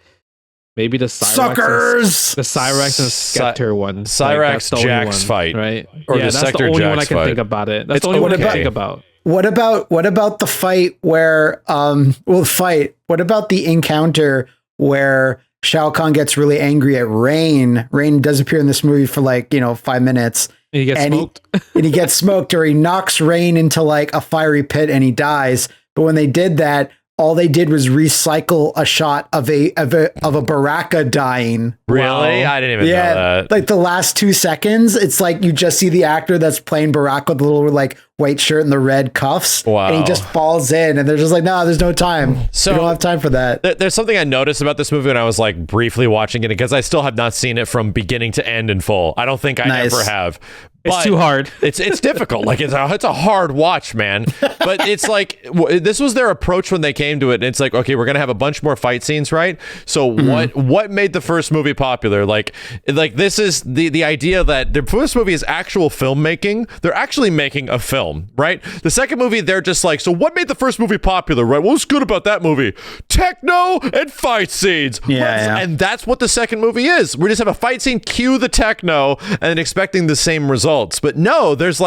Maybe the Cyrax and Scepter one.
Cyrax
like,
Jax fight.
Right?
Or the
that's
Sector
the only
Jax
one I can
fight.
think about it. That's the only one I can think about.
What about the fight where what about the encounter where Shao Kahn gets really angry at Rain? Rain does appear in this movie for 5 minutes.
And he gets smoked.
He gets smoked, or he knocks Rain into like a fiery pit and he dies. But when they did that, all they did was recycle a shot of a Baraka dying.
Really? Wow. I didn't even know that.
Like the last 2 seconds, it's like you just see the actor that's playing Baraka with the little like white shirt and the red cuffs. Wow. And he just falls in, and they're just like, no, there's no time. So we don't have time for that.
There's something I noticed about this movie when I was like briefly watching it, because I still have not seen it from beginning to end in full. I don't think I ever have.
It's too hard.
It's difficult. Like it's a hard watch, man. But it's like this was their approach when they came to it. And it's like, okay, we're gonna have a bunch more fight scenes, right? So what made the first movie popular? Like this is the idea that the first movie is actual filmmaking. They're actually making a film, right? The second movie, they're just like, so what made the first movie popular, right? What was good about that movie? Techno and fight scenes. Yeah. And that's what the second movie is. We just have a fight scene, cue the techno, and expecting the same result. But no, there's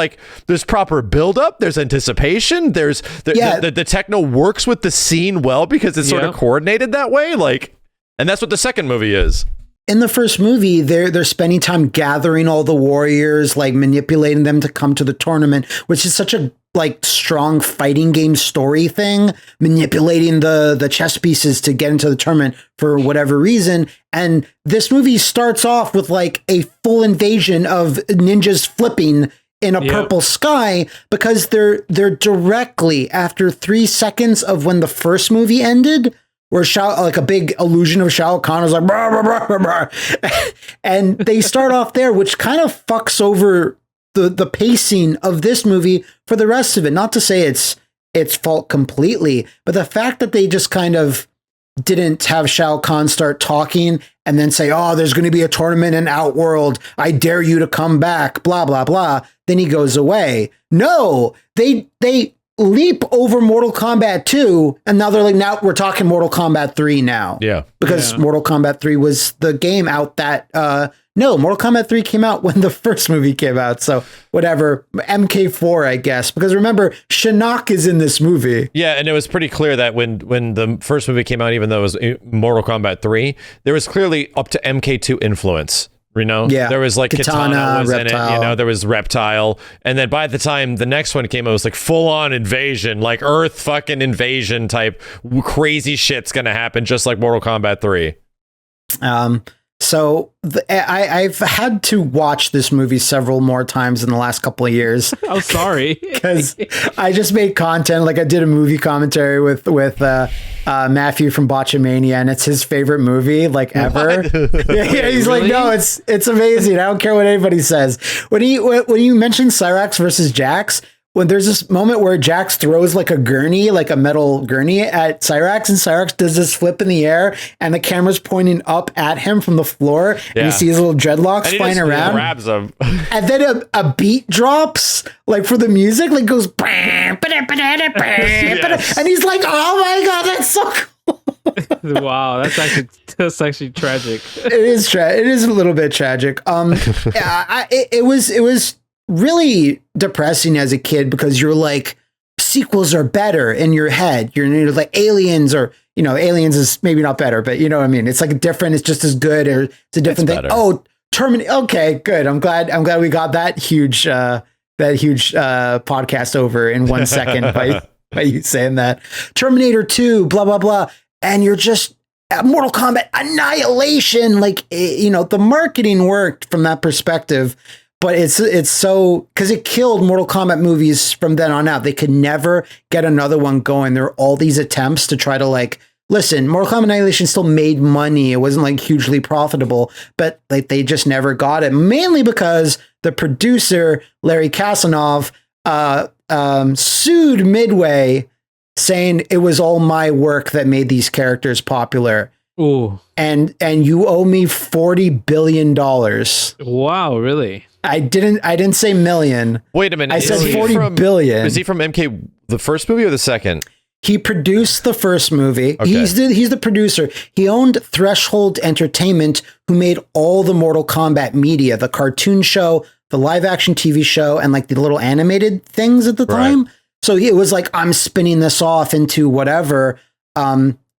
proper buildup, there's anticipation, there's the techno works with the scene well because it's sort of coordinated that way, like, and that's what the second movie is.
In the first movie, they're spending time gathering all the warriors, like manipulating them to come to the tournament, which is such a like strong fighting game story thing, manipulating the chess pieces to get into the tournament for whatever reason. And this movie starts off with like a full invasion of ninjas flipping in a purple sky, because they're directly after 3 seconds of when the first movie ended, where like a big illusion of Shao Kahn was like, brah, brah, brah, brah, brah. And they start off there, which kind of fucks over the pacing of this movie for the rest of it. Not to say it's fault completely, but the fact that they just kind of didn't have Shao Kahn start talking and then say, oh, there's going to be a tournament in Outworld, I dare you to come back, blah, blah, blah. Then he goes away. No, they leap over Mortal Kombat 2, and now they're like, now we're talking Mortal Kombat 3 now.
Yeah.
Because Mortal Kombat 3 was the game out that no, Mortal Kombat 3 came out when the first movie came out. So whatever, MK4, I guess. Because remember, Shinnok is in this movie.
Yeah, and it was pretty clear that when the first movie came out, even though it was Mortal Kombat 3, there was clearly up to MK2 influence. You know, there was like Katana was Reptile. In it, you know, there was Reptile. And then by the time the next one came, it was like full on invasion, like Earth fucking invasion type crazy shit's going to happen, just like Mortal Kombat 3.
So I've had to watch this movie several more times in the last couple of years.
I'm sorry.
Because I just made content. Like I did a movie commentary with Matthew from Botchamania, and it's his favorite movie like ever. Yeah, he's really? Like, no, it's amazing. I don't care what anybody says. When you mentioned Cyrax versus Jax, when there's this moment where Jax throws like a gurney, like a metal gurney at Cyrax, and Cyrax does this flip in the air, and the camera's pointing up at him from the floor, and you see his little dreadlocks flying around.
Grabs him.
And then a beat drops, like for the music, like goes, yes. And he's like, "Oh my god, that's so cool."
Wow, that's actually tragic.
It is it is a little bit tragic. It was really depressing as a kid because you're like, sequels are better in your head. You're like Aliens, or Aliens is maybe not better, but you know what I mean. It's like different. It's just as good, or it's a different thing. Better. Oh, Terminator. Okay, good. I'm glad we got that huge podcast over in 1 second by you saying that. Terminator 2, blah blah blah, and you're just Mortal Kombat Annihilation. Like the marketing worked from that perspective. But it's so, because it killed Mortal Kombat movies from then on out. They could never get another one going. There were all these attempts to try to like, listen, Mortal Kombat Annihilation still made money. It wasn't like hugely profitable, but like they just never got it. Mainly because the producer, Larry Kasanoff, sued Midway, saying it was all my work that made these characters popular.
Ooh.
And you owe me $40 billion.
Wow, really?
I didn't say million.
Wait a minute.
I said 40 billion.
Is he from MK, the first movie or the second?
He produced the first movie.
Okay.
He's the producer. He owned Threshold Entertainment, who made all the Mortal Kombat media, the cartoon show, the live action TV show, and like the little animated things at the time. So it was like, I'm spinning this off into whatever.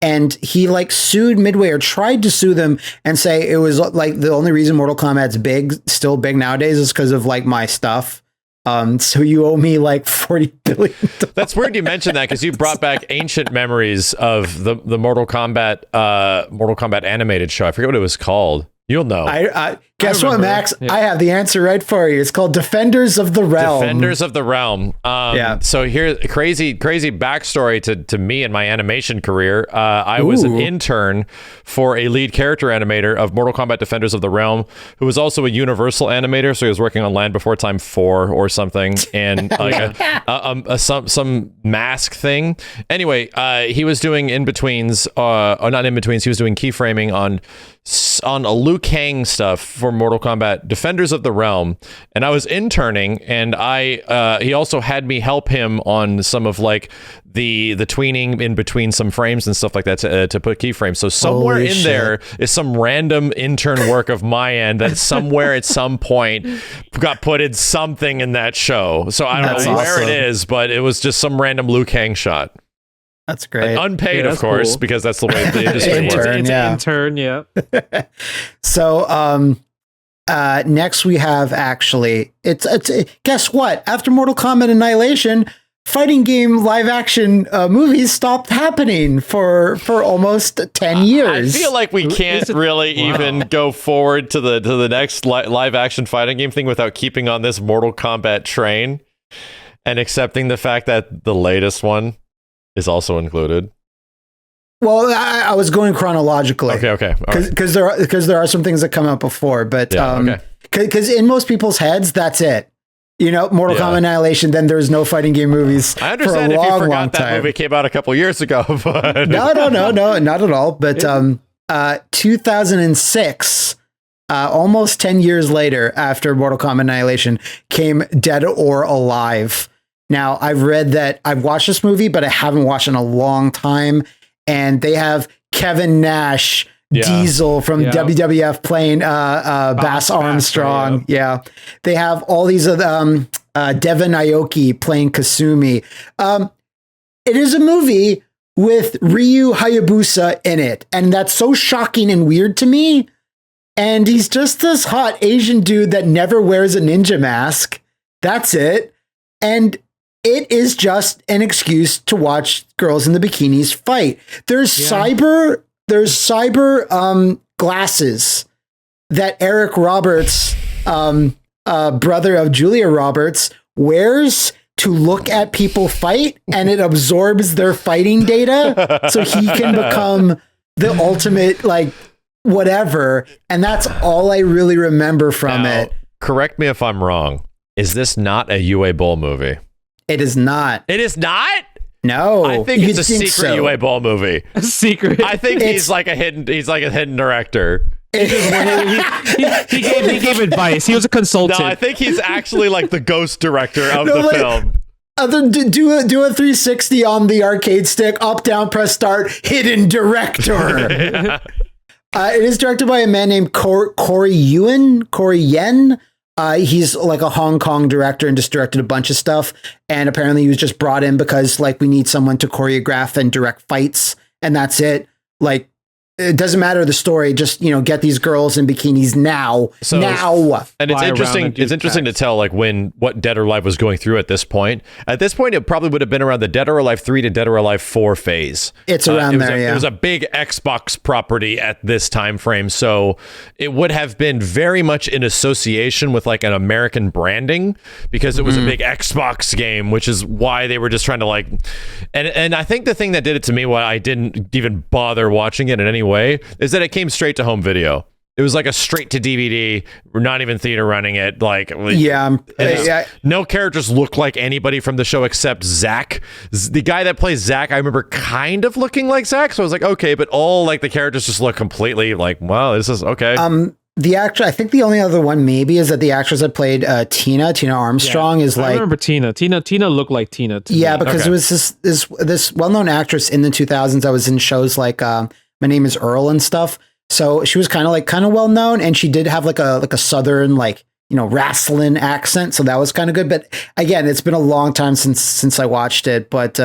And he like sued Midway, or tried to sue them, and say it was like the only reason Mortal Kombat's still big nowadays is because of like my stuff. So you owe me like $40 billion.
That's weird you mentioned that, because you brought back ancient memories of the Mortal Kombat animated show. I forget what it was called. You'll know.
Guess what, Max? Yeah. I have the answer right for you. It's called Defenders of the Realm.
Defenders of the Realm. So here's a crazy backstory to me and my animation career. I was an intern for a lead character animator of Mortal Kombat Defenders of the Realm, who was also a Universal animator. So he was working on Land Before Time 4 or something, and like some mask thing. Anyway, he was doing in-betweens, or not in-betweens. He was doing keyframing on a Liu Kang stuff for Mortal Kombat Defenders of the Realm, and I was interning, and he also had me help him on some of like the tweening in between some frames and stuff like that to put keyframes. So somewhere in there is some random intern work of my end that somewhere at some point got put in something in that show. So I don't know where it is, but it was just some random Liu Kang shot.
That's great.
Unpaid, of course, cool. Because that's the way the industry works.
It's an intern, yeah.
So next we have it's guess what? After Mortal Kombat Annihilation, fighting game live action movies stopped happening for almost 10 years.
I feel like we can't really even go forward to the next live action fighting game thing without keeping on this Mortal Kombat train and accepting the fact that the latest one is also included.
Well, I was going chronologically.
Okay.
Because there are some things that come out before, but because in most people's heads, that's it. Mortal Kombat Annihilation. Then there's no fighting game movies.
I understand
for a
if
long,
you forgot that
time.
Movie came out a couple years ago, but
no, not at all. But 2006. Almost 10 years later, after Mortal Kombat Annihilation, came Dead or Alive. Now, I've read that I've watched this movie, but I haven't watched it in a long time. And they have Kevin Nash, Diesel from WWF playing Bass Armstrong. Yeah. They have all these Devin Aoki playing Kasumi. It is a movie with Ryu Hayabusa in it. And that's so shocking and weird to me. And he's just this hot Asian dude that never wears a ninja mask. That's it. And it is just an excuse to watch girls in the bikinis fight. There's cyber glasses that Eric Roberts, brother of Julia Roberts, wears to look at people fight, and it absorbs their fighting data so he can become the ultimate, like, whatever. And that's all I really remember from it.
Correct me if I'm wrong. Is this not a UA Bowl movie?
It is not.
It is not?
No.
I think it's a secret UA Bowl movie.
A secret.
I think he's like a hidden director.
He gave advice. He was a consultant.
No, I think he's actually like the ghost director of the film.
Do a 360 on the arcade stick, up, down, press start, hidden director.
Yeah.
It is directed by a man named Corey Yen. He's like a Hong Kong director and just directed a bunch of stuff. And apparently he was just brought in because like we need someone to choreograph and direct fights, and that's it. Like, it doesn't matter the story, just, you know, get these girls in bikinis now.
And it's interesting. It's interesting to tell like what Dead or Alive was going through at this point. At this point, it probably would have been around the Dead or Alive 3 to Dead or Alive 4 phase.
It's around there.
It was a big Xbox property at this time frame, so it would have been very much in association with like an American branding because it was a big Xbox game, which is why they were just trying to like. And I think the thing that did it to me, why I didn't even bother watching it in any way, is that it came straight to home video. It was like a straight to DVD. We're not even theater running it. Like, no characters look like anybody from the show except Zach. The guy that plays Zach, I remember kind of looking like Zach. So I was like, okay, but all like the characters just look completely like, wow, this is okay.
The actor, I think the only other one maybe is that the actress that played Tina Armstrong is like.
I remember Tina. Tina looked like Tina.
Yeah, because it was this well-known actress in the 2000s that was in shows like My Name is Earl and stuff. So she was kind of well known, and she did have like a southern, like, you know, wrestling accent. So that was kind of good. But again, it's been a long time since I watched it. But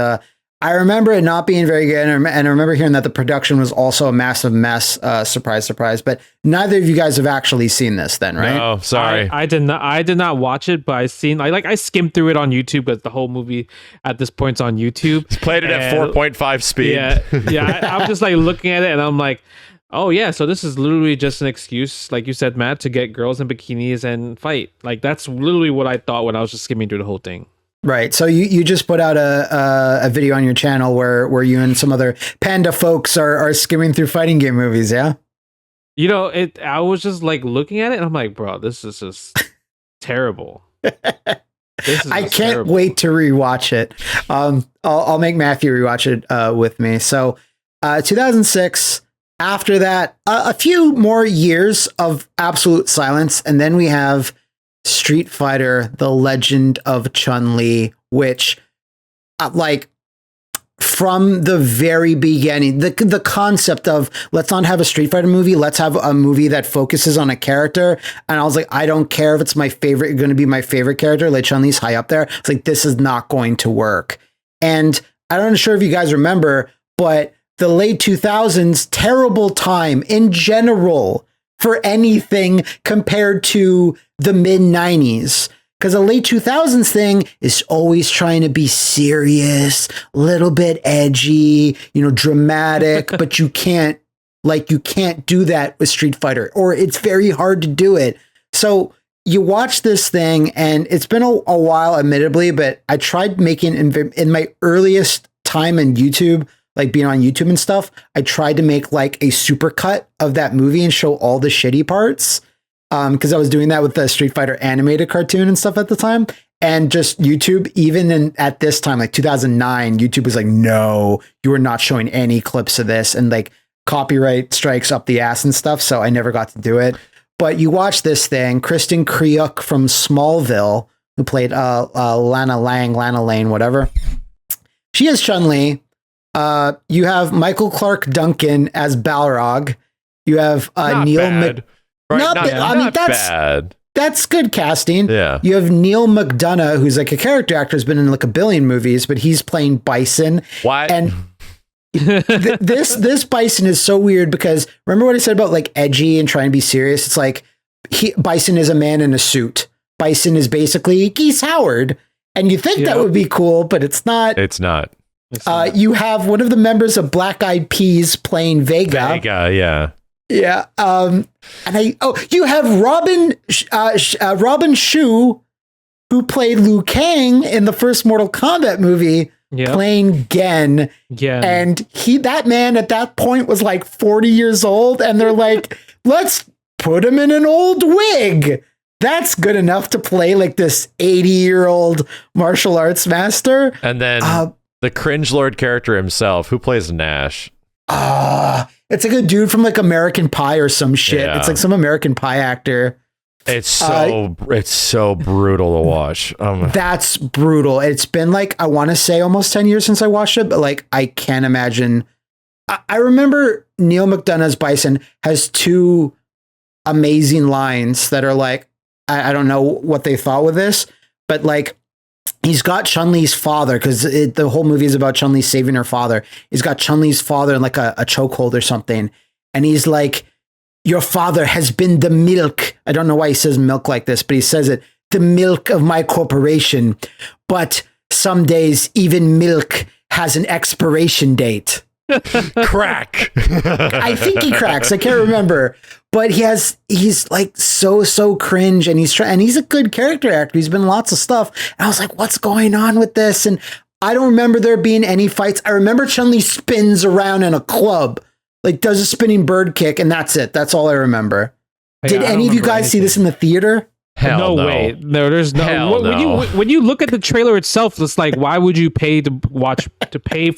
I remember it not being very good, and I remember hearing that the production was also a massive mess. Surprise, surprise! But neither of you guys have actually seen this, then, right?
No, sorry,
I did not watch it, but I skimmed through it on YouTube because the whole movie at this point's on YouTube.
Played it at 4.5 speed.
Yeah. I'm just like looking at it, and I'm like, oh yeah, so this is literally just an excuse, like you said, Matt, to get girls in bikinis and fight. Like, that's literally what I thought when I was just skimming through the whole thing.
Right. So you just put out a video on your channel where you and some other panda folks are skimming through fighting game movies, yeah?
You know, I was just like looking at it and I'm like, bro, this is just terrible.
I can't wait to rewatch it. I'll make Matthew rewatch it with me. So 2006, after that, a few more years of absolute silence, and then we have Street Fighter: The Legend of Chun-Li, which, like, from the very beginning, the concept of let's not have a Street Fighter movie, let's have a movie that focuses on a character. And I was like, I don't care if it's going to be my favorite character, like Chun-Li's high up there. It's like, this is not going to work. And I'm not sure if you guys remember, but the late 2000s, terrible time in general for anything compared to the mid 90s. Because the late 2000s thing is always trying to be serious, a little bit edgy, you know, dramatic, but you can't do that with Street Fighter, or it's very hard to do it. So you watch this thing, and it's been a while, admittedly, but I tried making, in my earliest time in YouTube, like being on YouTube and stuff, I tried to make like a supercut of that movie and show all the shitty parts. Because I was doing that with the Street Fighter animated cartoon and stuff at the time. And just YouTube, even at this time, like 2009, YouTube was like, no, you are not showing any clips of this. And like copyright strikes up the ass and stuff. So I never got to do it. But you watch this thing, Kristen Kriuk from Smallville, who played Lana Lane, whatever. She is Chun-Li. You have Michael Clark Duncan as Balrog. You have Neil
Right,
bad. That's good casting.
Yeah.
You have Neil McDonough, who's like a character actor, has been in like a billion movies, but he's playing Bison.
What?
And this Bison is so weird because remember what I said about like edgy and trying to be serious? It's like Bison is a man in a suit. Bison is basically Geese Howard. And you think that would be cool, but it's not.
It's not.
You have one of the members of Black Eyed Peas playing Vega.
Yeah.
Yeah. You have Robin Shu, who played Liu Kang in the first Mortal Kombat movie, playing Gen.
Yeah.
And that man at that point was like 40 years old, and they're like, let's put him in an old wig. That's good enough to play like this 80-year-old martial arts master.
And then the cringe lord character himself, who plays Nash.
It's like a dude from like American Pie or some shit.
Yeah.
It's like some American Pie actor.
It's so brutal to watch.
That's brutal. It's been like, I want to say almost 10 years since I watched it, but like, I can't imagine. I remember Neil McDonough's Bison has two amazing lines that are like, I don't know what they thought with this, but like, he's got Chun-Li's father, because the whole movie is about Chun-Li saving her father. He's got Chun-Li's father in like a chokehold or something. And he's like, your father has been the milk. I don't know why he says milk like this, but he says it, the milk of my corporation. But some days even milk has an expiration date.
Crack.
I think he cracks. I can't remember, but he's like so cringe, and he's a good character actor. He's been in lots of stuff. And I was like, what's going on with this? And I don't remember there being any fights. I remember Chun-Li spins around in a club, like does a spinning bird kick, and that's it. That's all I remember. Did any of you guys see this in the theater?
Hell no.
Way. No, there's no.
Hell no.
When you look at the trailer itself, it's like, why would you pay for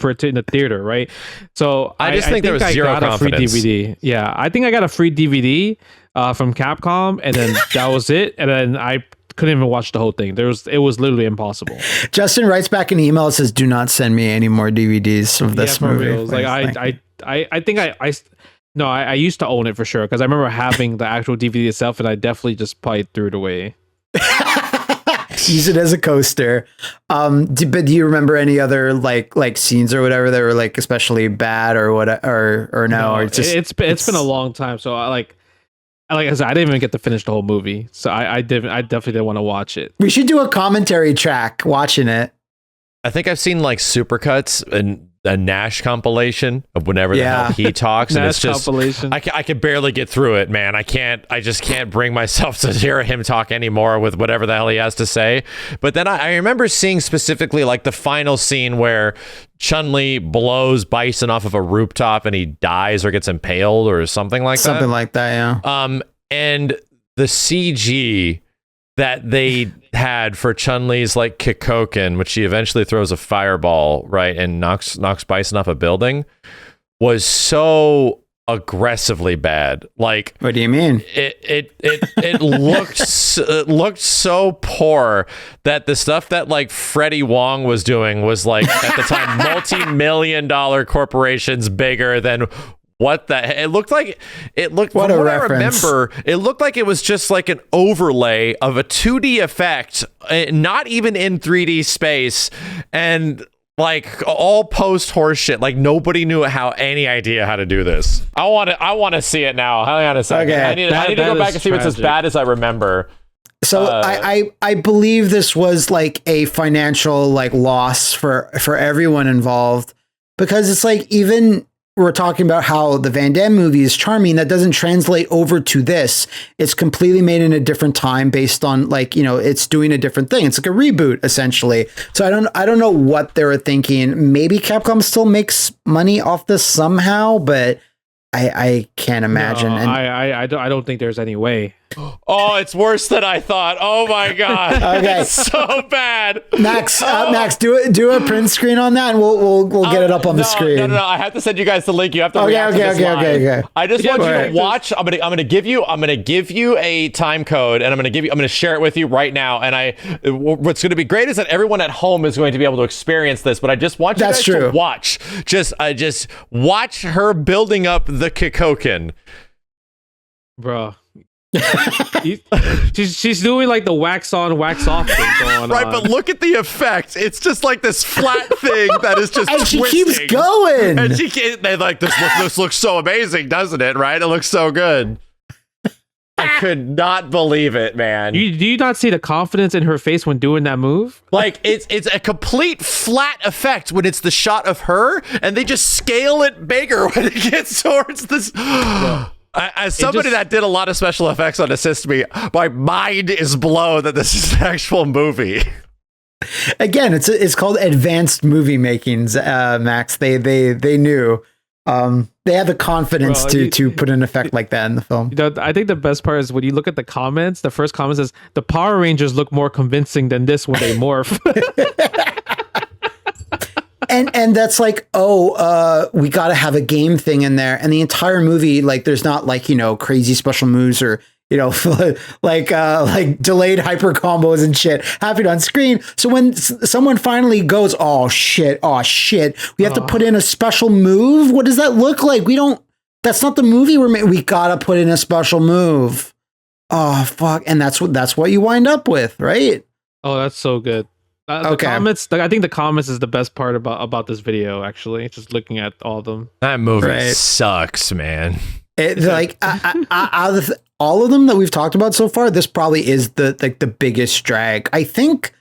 it in the theater, right? So
I think there was zero confidence.
A free DVD. Yeah, I think I got a free DVD from Capcom, and then that was it. And then I couldn't even watch the whole thing. It was literally impossible.
Justin writes back an email that says, "Do not send me any more DVDs of this movie."
Like I think I used to own it for sure, because I remember having the actual DVD itself, and I definitely just probably threw it away.
Use it as a coaster. But do you remember any other like scenes or whatever that were like especially bad or what or no? Or
it's been a long time, so like I said, I didn't even get to finish the whole movie, so I definitely didn't want to watch it.
We should do a commentary track watching it.
I think I've seen like supercuts and a Nash compilation of whenever the hell he talks, and it's just I can barely get through it, man. I just can't bring myself to hear him talk anymore with whatever the hell he has to say. But then I remember seeing specifically like the final scene where Chun-Li blows Bison off of a rooftop and he dies or gets impaled or something like that.
Something like that, yeah.
And the CG that they had for Chun-Li's like Kikoken, which she eventually throws a fireball, right, and knocks Bison off a building, was so aggressively bad. Like,
what do you mean?
It looked so poor that the stuff that like Freddie Wong was doing was like at the time multi-million-dollar corporations bigger than what the it looked like. It looked,
what
from
a
what
reference.
I remember, it looked like it was just like an overlay of a 2D effect, not even in 3D space, and like all post horse shit. Like nobody knew any idea how to do this. I want to see it now. Hang on a second. Okay. I need to go back and see if it's as bad as I remember.
So I believe this was like a financial like loss for everyone involved, because it's like, even we're talking about how the Van Damme movie is charming, that doesn't translate over to this. It's completely made in a different time based on like, it's doing a different thing. It's like a reboot essentially. So I don't know what they were thinking. Maybe Capcom still makes money off this somehow, but I can't imagine.
No, I don't think there's any way.
Oh, it's worse than I thought. Oh my god.
Okay.
It's so bad.
Max, do a print screen on that, and we'll get it up on the screen.
No. I have to send you guys the link. You have to react to this live. I just want you to watch. I'm gonna give you a time code, and I'm gonna share it with you right now. And what's gonna be great is that everyone at home is going to be able to experience this. But I just want you guys to watch. Just watch her building up the Kikoken.
Bro. she's doing like the wax on, wax off thing going
right,
on.
but look at the effect. It's just like this flat thing that is just
and
twisting.
She keeps going.
And they like this looks so amazing, doesn't it? Right? It looks so good. I could not believe it, man.
Do you not see the confidence in her face when doing that move?
Like it's a complete flat effect when it's the shot of her, and they just scale it bigger when it gets towards this. As somebody that did a lot of special effects on Assist Me, my mind is blown that this is an actual movie.
Again, it's called advanced movie makings, Max. They knew. They had the confidence to put an effect like that in the film.
I think the best part is when you look at the comments. The first comment says the Power Rangers look more convincing than this when they morph.
And that's like, we got to have a game thing in there. And the entire movie, like, there's not like, crazy special moves or, like delayed hyper combos and shit happening on screen. So when someone finally goes, oh shit, we have to put in a special move. What does that look like? That's not the movie we're making. We got to put in a special move. Oh, fuck. And that's what you wind up with, right?
Oh, that's so good. The comments, I think the comments is the best part about this video, actually. Just looking at all of them.
That movie sucks, man.
Out of all of them that we've talked about so far, this probably is the biggest drag. I think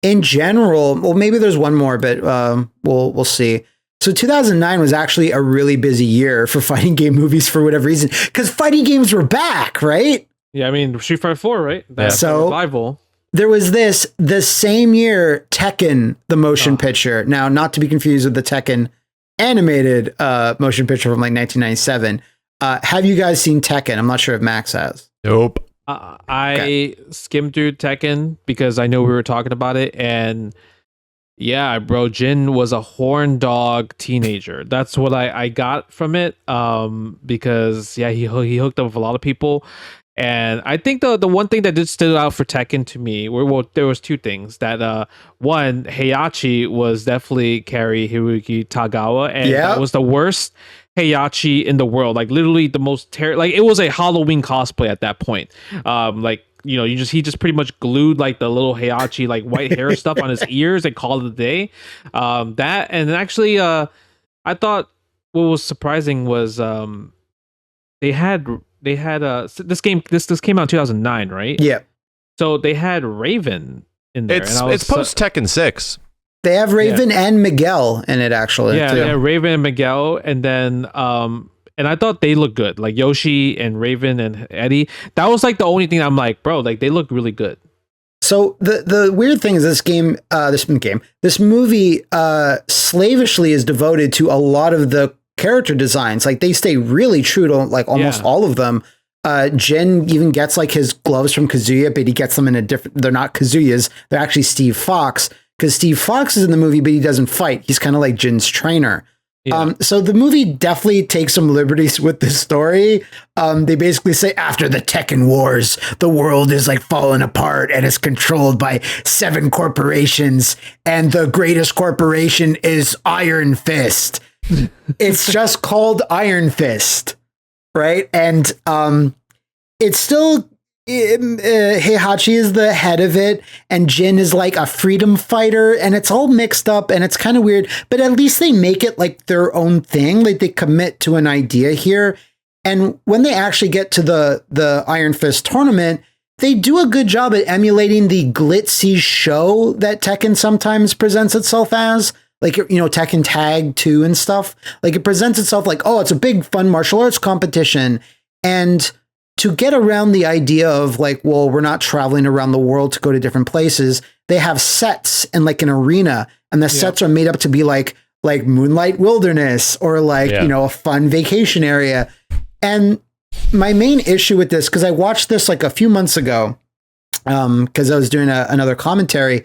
in general, well, maybe there's one more, but we'll see. So 2009 was actually a really busy year for fighting game movies for whatever reason, because fighting games were back, right?
Yeah, I mean, Street Fighter 4, right? That's
so
revival.
There was the same year, Tekken, the motion picture. Now, not to be confused with the Tekken animated motion picture from like 1997. Have you guys seen Tekken? I'm not sure if Max has.
Nope.
I skimmed through Tekken because I know we were talking about it. And yeah, bro, Jin was a horn dog teenager. That's what I got from it. Because, yeah, he hooked up with a lot of people. And I think the one thing that did stood out for Tekken to me, there was two things. That one, Heihachi was definitely Cary Hiroyuki Tagawa, and that was the worst Heihachi in the world. Like literally the most like it was a Halloween cosplay at that point. He just pretty much glued like the little Heihachi like white hair stuff on his ears and called it a day. That and actually, I thought what was surprising was they had this came out in 2009, right?
Yeah.
So they had Raven in there.
It's post Tekken 6.
They have Raven and Miguel in it, actually.
Yeah, they have Raven and Miguel, and then and I thought they looked good, like Yoshi and Raven and Eddie. That was like the only thing I'm like, bro, like they look really good.
So the weird thing is this movie slavishly is devoted to a lot of the character designs. Like they stay really true to like almost all of them. Jin even gets like his gloves from Kazuya, but he gets them in a different, they're not Kazuya's, they're actually Steve Fox, because Steve Fox is in the movie, but he doesn't fight. He's kind of like Jin's trainer. Yeah. So the movie definitely takes some liberties with the story. They basically say after the Tekken Wars, the world is like falling apart and is controlled by 7 corporations. And the greatest corporation is Iron Fist. It's just called Iron Fist, right? And it's still Heihachi is the head of it, and Jin is like a freedom fighter, and it's all mixed up and it's kind of weird, but at least they make it like their own thing. Like they commit to an idea here. And when they actually get to the Iron Fist tournament, they do a good job at emulating the glitzy show that Tekken sometimes presents itself as. Like, Tekken Tag 2 and stuff. Like, it presents itself like, oh, it's a big, fun martial arts competition. And to get around the idea of, like, well, we're not traveling around the world to go to different places, they have sets in, like, an arena. And the sets are made up to be, like Moonlight Wilderness or, like, a fun vacation area. And my main issue with this, because I watched this, like, a few months ago, because I was doing another commentary,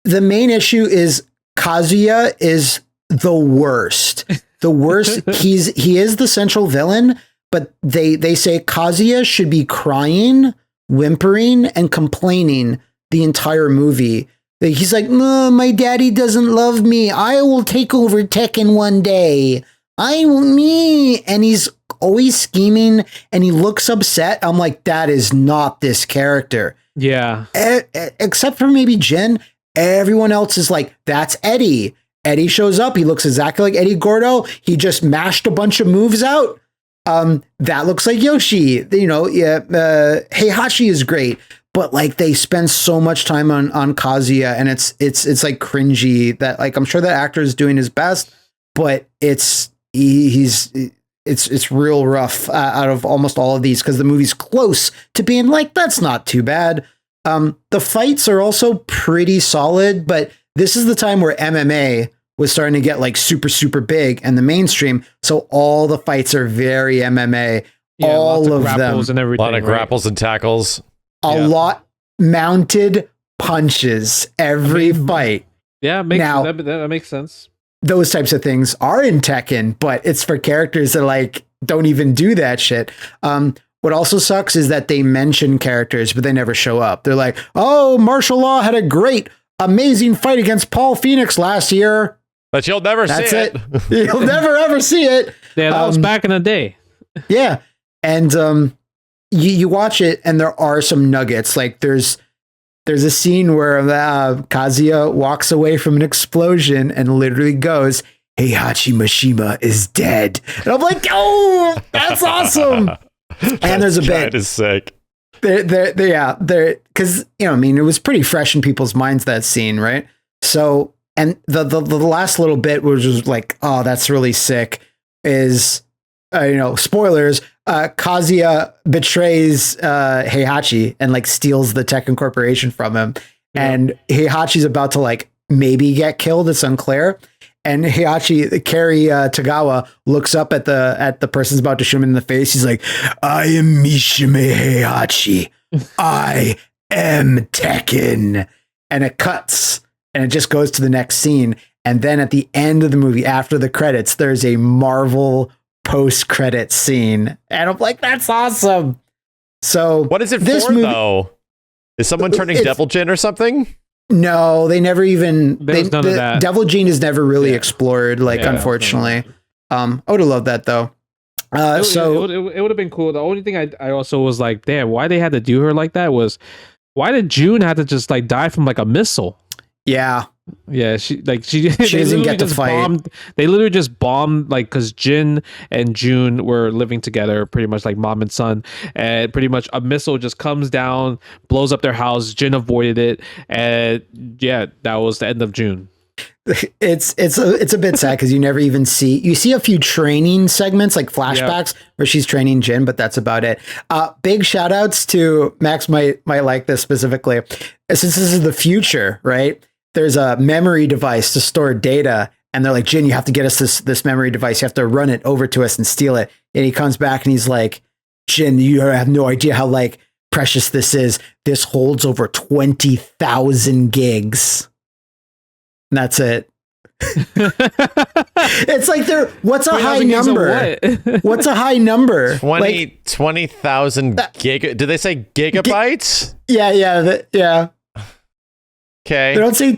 the main issue is Kazuya is the worst. The worst. He is the central villain, but they say Kazuya should be crying, whimpering, and complaining the entire movie. He's like, no, my daddy doesn't love me. I will take over Tekken one day. And he's always scheming and he looks upset. I'm like, that is not this character.
Yeah.
Except for maybe Jin. Everyone else is like, that's Eddie. Eddie shows up. He looks exactly like Eddie Gordo. He just mashed a bunch of moves out. That looks like Yoshi. Heihachi is great, but like they spend so much time on Kazuya, and it's like cringy that like I'm sure that actor is doing his best, but he's it's real rough out of almost all of these because the movie's close to being like, that's not too bad. The fights are also pretty solid, but this is the time where MMA was starting to get like super, super big and the mainstream. So all the fights are very MMA. All of them.
And everything,
a lot of grapples and tackles.
A lot mounted punches every fight.
Yeah, that makes sense.
Those types of things are in Tekken, but it's for characters that like don't even do that shit. What also sucks is that they mention characters, but they never show up. They're like, oh, martial law had a great, amazing fight against Paul Phoenix last year.
But you'll never see it.
You'll never, ever see it.
Yeah, that was back in the day.
Yeah. And you watch it and there are some nuggets. Like there's a scene where Kazuya walks away from an explosion and literally goes, Heihachi Mishima is dead. And I'm like, oh, that's awesome. And there's a bit.
That is sick.
Because, it was pretty fresh in people's minds, that scene, right? So, and the last little bit, which was like, oh, that's really sick, is, spoilers, Kazuya betrays Heihachi and like steals the Tekken Corporation from him. Yeah. And Heihachi's about to like maybe get killed. It's unclear. And Heihachi, Kerry Tagawa, looks up at the person's about to shoot him in the face. He's like, I am Mishima Heihachi. I am Tekken. And it cuts and it just goes to the next scene. And then at the end of the movie, after the credits, there's a Marvel post-credit scene. And I'm like, that's awesome. So
what is it for, though? Is someone turning Devil Jin or something?
No, they never even.
None of that.
Devil Gene is never really explored. Unfortunately, I would have loved that though.
It would have been cool. The only thing I also was like, damn, why they had to do her like that was, why did June have to just like die from like a missile?
Yeah,
she
doesn't get to fight.
They literally just bombed, like, because Jin and June were living together, pretty much like mom and son, and pretty much a missile just comes down, blows up their house. Jin avoided it, and yeah, that was the end of June.
It's a bit sad because you never even see a few training segments, like flashbacks, where she's training Jin, but that's about it. Big shout outs to Max might like this specifically, since this is the future, right? There's a memory device to store data, and they're like, Jin, you have to get us this memory device. You have to run it over to us and steal it. And he comes back and he's like, Jin, you have no idea how like precious this is. This holds over 20,000 gigs. And that's it. It's like what's a high number? What's a high number?
20,000 gig. Did they say gigabytes?
Yeah.
Okay.
They don't say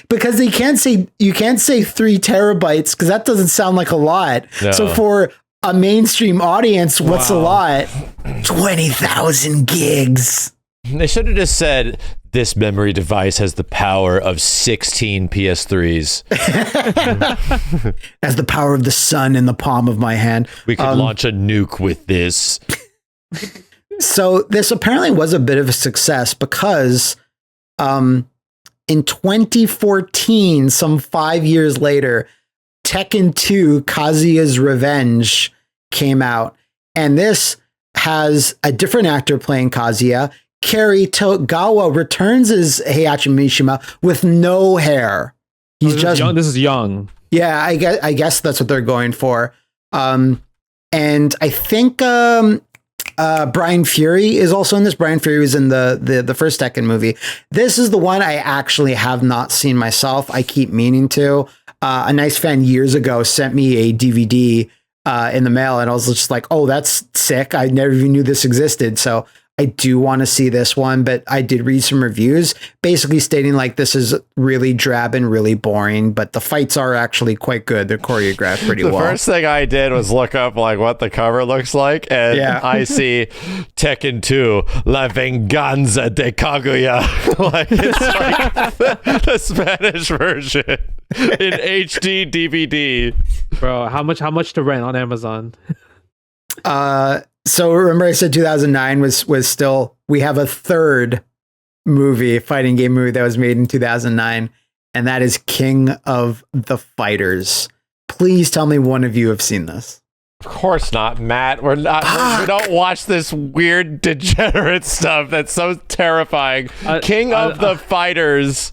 because they can't say, you can't say 3 terabytes because that doesn't sound like a lot. No. So for a mainstream audience, what's a lot? 20,000 gigs.
They should have just said, this memory device has the power of 16 PS3s.
Has the power of the sun in the palm of my hand.
We could launch a nuke with this.
So this apparently was a bit of a success because in 2014, some 5 years later, Tekken 2 Kazuya's Revenge came out. And this has a different actor playing Kazuya. Kerry Tagawa returns as Heihachi Mishima with no hair. He's just
young. This is young.
Yeah, I guess that's what they're going for. And I think Brian Fury is also in this. Brian Fury was in the first Tekken movie. This is the one I actually have not seen myself. I keep meaning to. A nice fan years ago sent me a DVD in the mail, and I was just like, oh, that's sick. I never even knew this existed. So I do want to see this one, but I did read some reviews basically stating like this is really drab and really boring, but the fights are actually quite good. They're choreographed pretty well.
The first thing I did was look up like what the cover looks like, and I see Tekken 2 La Venganza de Kaguya. Like it's like the Spanish version in HD DVD.
Bro, how much to rent on Amazon?
So remember I said 2009 was still, we have a third fighting game movie that was made in 2009, and that is King of the Fighters. Please tell me one of you have seen this.
Of course not, Matt. We're not. We don't watch this weird degenerate stuff that's so terrifying. King of the Fighters.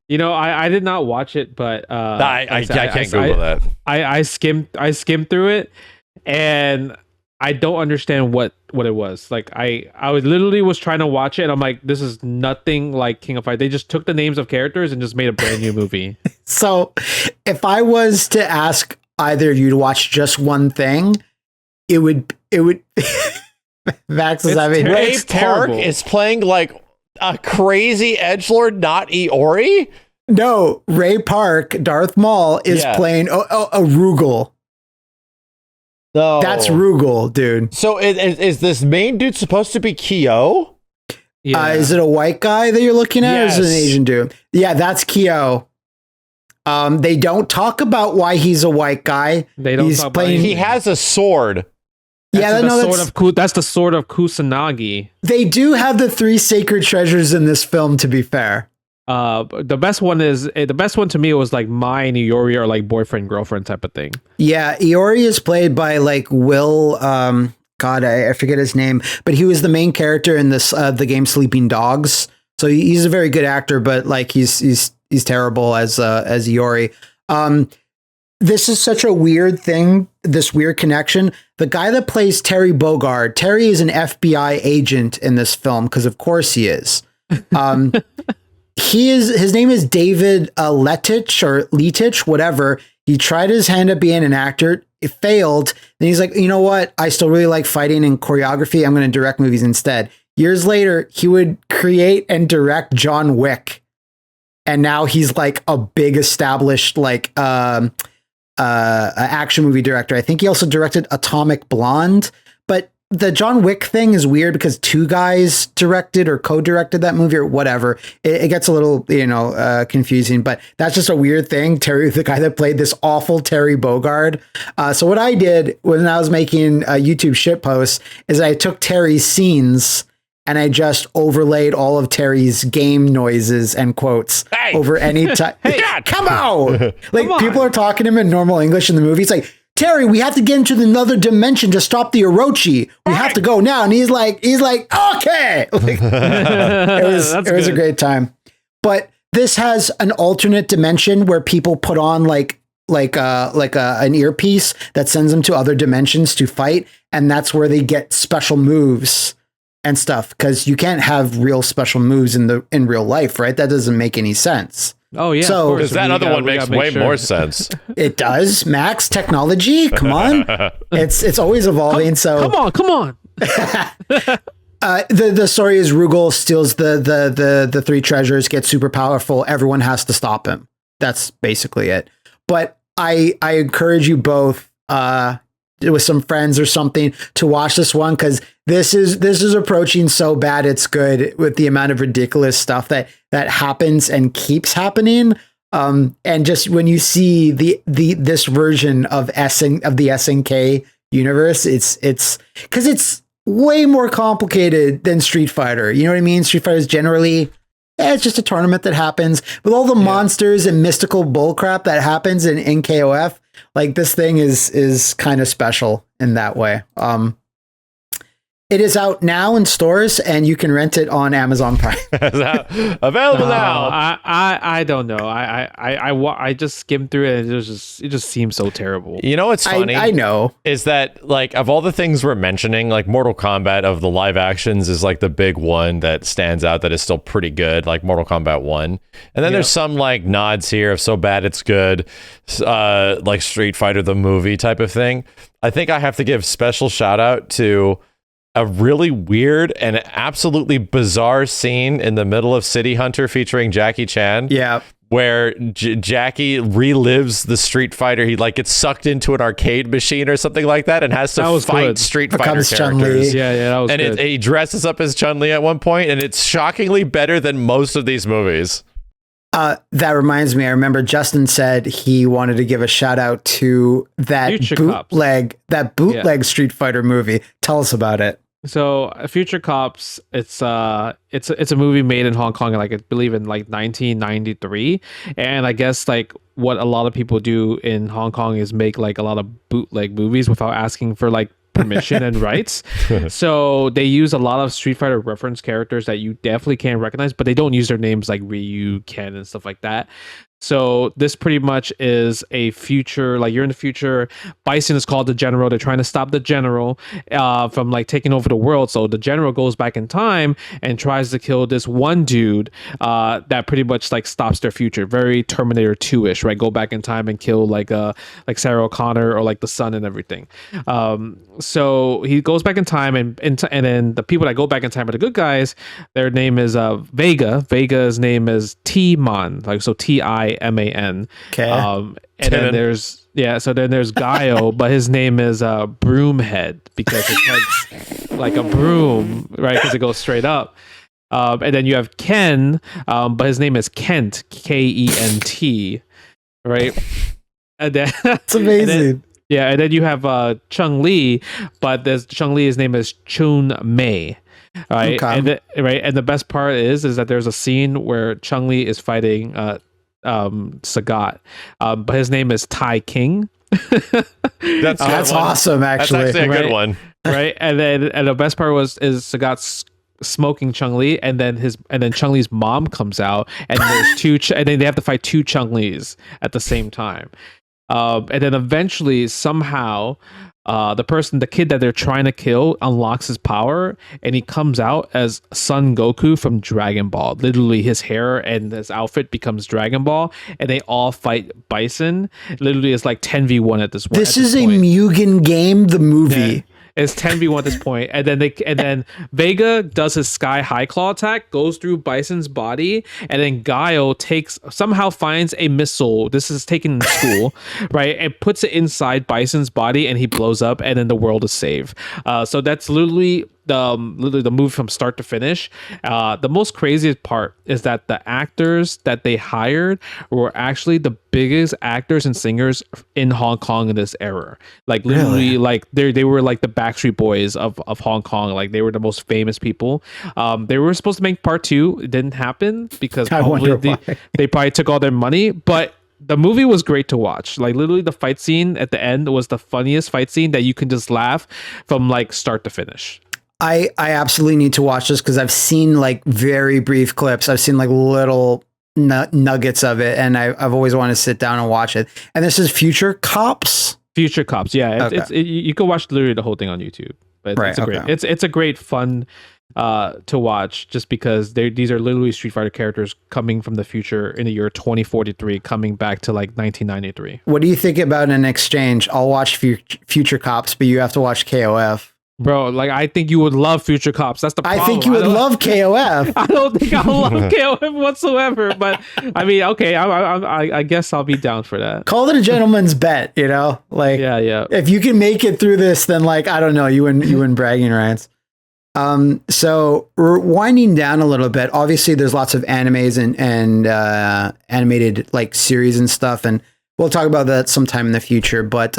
You know, I did not watch it, but
I can't Google that.
I skimmed through it, and I don't understand what it was. Like I literally was trying to watch it, and I'm like, this is nothing like King of Fighters. They just took the names of characters and just made a brand new movie.
So, if I was to ask either of you to watch just one thing, it would Max is having
Ray Park is playing like a crazy edgelord, not Iori.
No, Ray Park, Darth Maul is playing a Rugal.
No,
that's Rugal, dude.
So is this main dude supposed to be Kyo?
Yeah. Is it a white guy that you're looking at, or is it an Asian dude? Yeah, that's Kyo. They don't talk about why he's a white guy.
They don't talk about
he has a sword.
That's the sword of Kusanagi.
They do have the 3 sacred treasures in this film, to be fair.
The best one to me was like Mai and Iori are like boyfriend girlfriend type of thing.
Yeah, Iori is played by like Will. God, I forget his name, but he was the main character in this the game Sleeping Dogs. So he's a very good actor, but like he's terrible as Iori. This is such a weird thing, this weird connection. The guy that plays Terry Bogard, Terry is an FBI agent in this film, because of course he is. His name is David Letich or Letich, whatever. He tried his hand at being an actor. It failed. Then he's like, you know what? I still really like fighting and choreography. I'm going to direct movies instead. Years later, he would create and direct John Wick. And now he's like a big established, like, action movie director. I think he also directed Atomic Blonde, but the John Wick thing is weird because 2 guys directed or co-directed that movie or whatever. It gets a little, confusing, but that's just a weird thing. Terry, the guy that played this awful Terry Bogard. So what I did when I was making YouTube shit posts is I took Terry's scenes and I just overlaid all of Terry's game noises and quotes over any time. Hey, come on! People are talking to him in normal English in the movie. It's like, Terry, we have to get into another dimension to stop the Orochi. We have to go now. And he's like, okay. It was a great time. But this has an alternate dimension where people put on an earpiece that sends them to other dimensions to fight, and that's where they get special moves and stuff, because you can't have real special moves in real life, right? That doesn't make any sense.
Oh yeah,
so
because that other one makes way more sense.
It does, Max. Technology, come on, it's always evolving.
Come on.
The story is Rugal steals the 3 treasures, gets super powerful. Everyone has to stop him. That's basically it. But I encourage you both with some friends or something to watch this one, because this is approaching so bad it's good, with the amount of ridiculous stuff that happens and keeps happening. And just when you see this version of the SNK universe, it's because it's way more complicated than Street Fighter. You know what I mean? Street Fighter is generally it's just a tournament that happens with all the monsters and mystical bullcrap that happens in KOF. Like, this thing is kind of special in that way. It is out now in stores, and you can rent it on Amazon Prime.
Available now.
I don't know. I just skimmed through it, and it just seems so terrible.
You know what's funny?
I know
is that, like, of all the things we're mentioning, like Mortal Kombat of the live actions is like the big one that stands out that is still pretty good, like Mortal Kombat 1. And then there's some like nods here of so bad it's good, like Street Fighter the movie type of thing. I think I have to give special shout out to a really weird and absolutely bizarre scene in the middle of City Hunter featuring Jackie Chan.
Yeah.
Where Jackie relives the Street Fighter. He like gets sucked into an arcade machine or something like that and has to fight Street Fighter characters.
Chun-Li.
Yeah, that was good.
And he dresses up as Chun-Li at one point, and it's shockingly better than most of these movies.
That reminds me, I remember Justin said he wanted to give a shout out to that bootleg Street Fighter movie. Tell us about it.
So Future Cops, it's a movie made in Hong Kong, like I believe in like 1993, and I guess like what a lot of people do in Hong Kong is make like a lot of bootleg movies without asking for like permission and rights. So they use a lot of Street Fighter reference characters that you definitely can't recognize, but they don't use their names like Ryu, Ken, and stuff like that. So this pretty much is a future, like you're in the future. Bison is called the general. They're trying to stop the general from like taking over the world. So the general goes back in time and tries to kill this one dude that pretty much like stops their future. Very Terminator 2-ish, right? Go back in time and kill like Sarah O'Connor or like the son and everything. So he goes back in time and then the people that go back in time are the good guys. Their name is Vega. Vega's name is T-Man, like so T-I-M-A-N.
Okay.
And then there's Gaio, but his name is Broomhead because his head's like a broom, right? Because it goes straight up. And then you have Ken, but his name is Kent, K-E-N-T, right? And then
It's amazing.
And then you have Chun-Li, but there's Chun-Li, his name is Chun-Mei. Right. Okay. And the best part is that there's a scene where Chun-Li is fighting Sagat, but his name is Tai King.
That's
awesome, actually.
That's actually a good one.
Right. And the best part is Sagat's smoking Chun-Li, and then Chun-Li's mom comes out, and there's and then they have to fight two Chun-Lis at the same time. And then eventually somehow the kid that they're trying to kill unlocks his power, and he comes out as Son Goku from Dragon Ball. Literally his hair and his outfit becomes Dragon Ball, and they all fight Bison. Literally it's like 10v1 at this point.
This is a Mugen game, the movie.
Yeah. It's 10v1 at this point, and then Vega does his sky high claw attack, goes through Bison's body, and then Gaio somehow finds a missile. This is taken in school, right? And puts it inside Bison's body, and he blows up, and then the world is saved. So that's literally the movie from start to finish. The most craziest part is that the actors that they hired were actually the biggest actors and singers in Hong Kong in this era. Like literally, like they were like the Backstreet Boys of Hong Kong. Like they were the most famous people. They were supposed to make part 2. It didn't happen because probably they probably took all their money, but the movie was great to watch. Like literally the fight scene at the end was the funniest fight scene that you can just laugh from like start to finish.
I absolutely need to watch this because I've seen like very brief clips. I've seen like little nuggets of it, and I've always wanted to sit down and watch it. And this is Future Cops?
Future Cops, yeah. You can watch literally the whole thing on YouTube. But it's a great fun to watch just because these are literally Street Fighter characters coming from the future in the year 2043, coming back to like 1993.
What do you think about an exchange? I'll watch Future Cops, but you have to watch KOF.
Bro, like I think you would love Future Cops. That's the problem.
I think you would love KOF.
I don't think I love KOF whatsoever. But I mean, okay, I guess I'll be down for that.
Call it a gentleman's bet, you know? Like, yeah. If you can make it through this, then like I don't know, you win bragging rights. So we're winding down a little bit. Obviously, there's lots of animes and animated like series and stuff, and we'll talk about that sometime in the future. But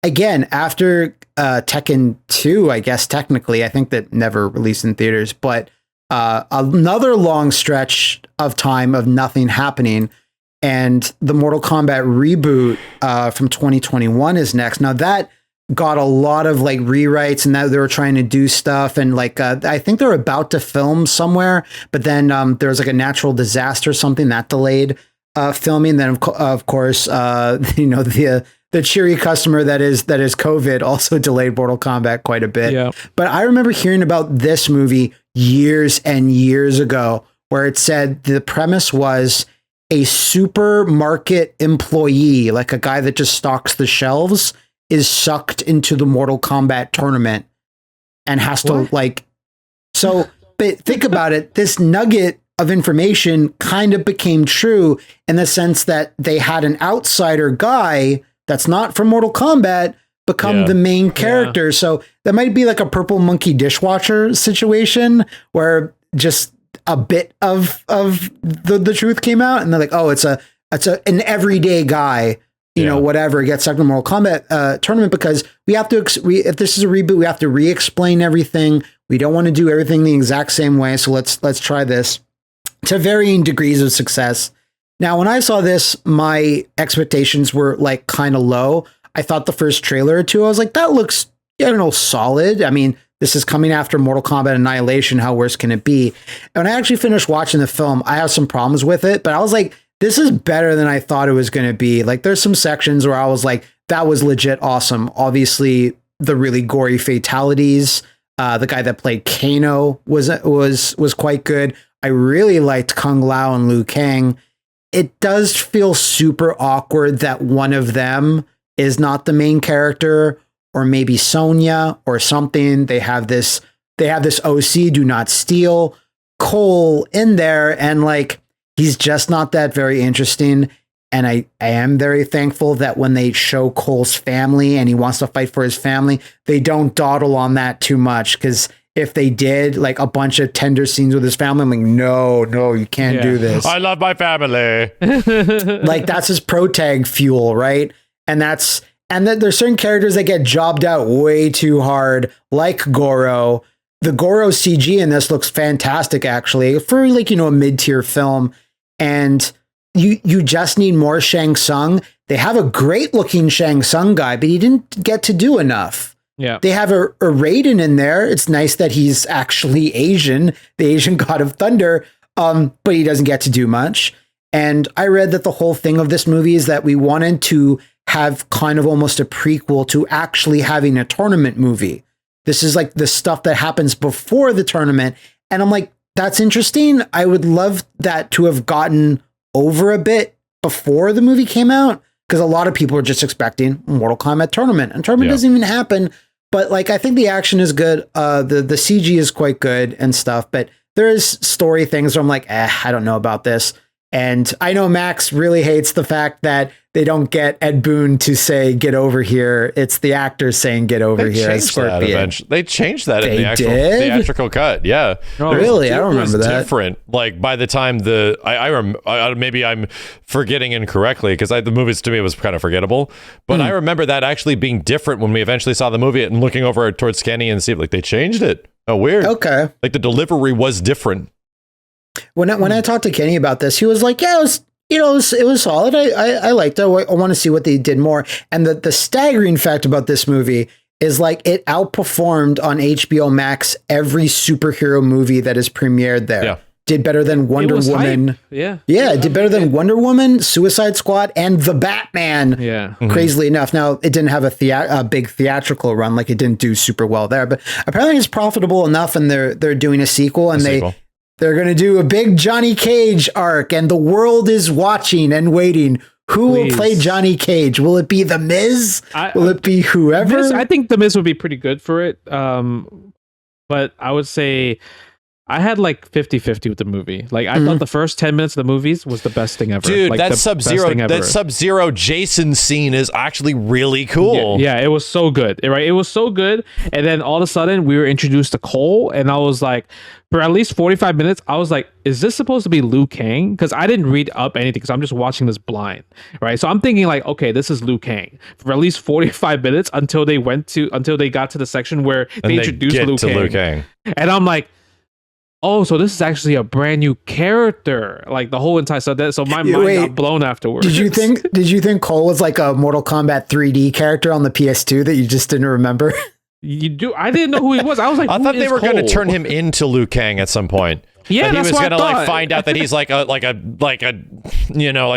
again, after Tekken 2, I guess technically, I think that never released in theaters, but another long stretch of time of nothing happening, and the Mortal Kombat reboot from 2021 is next. Now that got a lot of like rewrites, and now they were trying to do stuff, and like I think they're about to film somewhere, but then there was like a natural disaster or something that delayed filming. Then of course the cheery customer that is COVID also delayed Mortal Kombat quite a bit.
Yeah.
But I remember hearing about this movie years and years ago, where it said the premise was a supermarket employee, like a guy that just stocks the shelves, is sucked into the Mortal Kombat tournament and has to but think about it. This nugget of information kind of became true in the sense that they had an outsider guy that's not from Mortal Kombat become the main character. So that might be like a purple monkey dishwasher situation where just a bit of the truth came out, and they're like, oh, it's an everyday guy, whatever, gets sucked in Mortal Kombat tournament, because we have to, if this is a reboot, we have to re-explain everything. We don't want to do everything the exact same way. So let's try this to varying degrees of success. Now, when I saw this, my expectations were like kind of low. I thought the first trailer or two, I was like, that looks, I don't know, solid. I mean, this is coming after Mortal Kombat Annihilation. How worse can it be? And when I actually finished watching the film, I have some problems with it, but I was like, this is better than I thought it was going to be. Like, there's some sections where I was like, that was legit awesome. Obviously, the really gory fatalities. The guy that played Kano was quite good. I really liked Kung Lao and Liu Kang. It does feel super awkward that one of them is not the main character, or maybe Sonya or something. They have this OC, do not steal, Cole in there, and like, he's just not that very interesting. And I am very thankful that when they show Cole's family and he wants to fight for his family, they don't dawdle on that too much. Because if they did, like, a bunch of tender scenes with his family, I'm like, no, you can't do this.
I love my family.
Like, that's his pro tag fuel, right? And then there's certain characters that get jobbed out way too hard, like Goro. The Goro CG in this looks fantastic, actually, for like, a mid-tier film. And you just need more Shang Tsung. They have a great looking Shang Tsung guy, but he didn't get to do enough.
Yeah.
They have a Raiden in there. It's nice that he's actually Asian, the Asian god of thunder, but he doesn't get to do much. And I read that the whole thing of this movie is that we wanted to have kind of almost a prequel to actually having a tournament movie. This is like the stuff that happens before the tournament. And I'm like, that's interesting. I would love that to have gotten over a bit before the movie came out, because a lot of people are just expecting Mortal Kombat tournament, and tournament doesn't even happen. But like, I think the action is good. The CG is quite good and stuff, but there's story things where I'm like, I don't know about this. And I know Max really hates the fact that they don't get Ed Boon to say, get over here. It's the actors saying, get over here. As Scorpion.
They changed that in the actual
did?
theatrical cut. Yeah.
Oh, really? I don't remember that.
Different. Like, by the time maybe I'm forgetting incorrectly, because the movies to me was kind of forgettable. But I remember that actually being different when we eventually saw the movie and looking over towards Kenny and see, like, they changed it. Oh, weird.
Okay.
Like, the delivery was different.
When I talked to Kenny about this, he was like, yeah, it was solid. I liked it. I want to see what they did more. And the staggering fact about this movie is, like, it outperformed on HBO Max every superhero movie that is premiered there. Yeah. Did better than Wonder Woman.
Hype. Yeah.
Yeah, it did better than Wonder Woman, Suicide Squad, and The Batman.
Yeah.
Mm-hmm.
Crazily enough. Now, it didn't have a big theatrical run. Like, it didn't do super well there. But apparently it's profitable enough, and they're doing a sequel. And they're going to do a big Johnny Cage arc, and the world is watching and waiting. Who will play Johnny Cage? Will it be The Miz? Will it be whoever?
I think The Miz would be pretty good for it. But I would say I had like 50-50 with the movie. Like, I thought the first 10 minutes of the movies was the best thing ever.
Dude,
like,
that Sub-Zero Jason scene is actually really cool.
Yeah, it was so good. Right? It was so good. And then all of a sudden we were introduced to Cole, and I was like, for at least 45 minutes, I was like, is this supposed to be Liu Kang? Because I didn't read up anything, because I'm just watching this blind. Right? So I'm thinking like, okay, this is Liu Kang. For at least 45 minutes until they got to the section where they introduced Liu Kang. And I'm like, oh, so this is actually a brand new character, like the whole entire. So my mind got blown afterwards.
Did you think Cole was like a Mortal Kombat 3D character on the PS2 that you just didn't remember?
You do? I didn't know who he was. I was like,
I thought they were going to turn him into Liu Kang at some point.
Yeah,
that he
that's
was
what
gonna
I thought.
like find out that he's like a like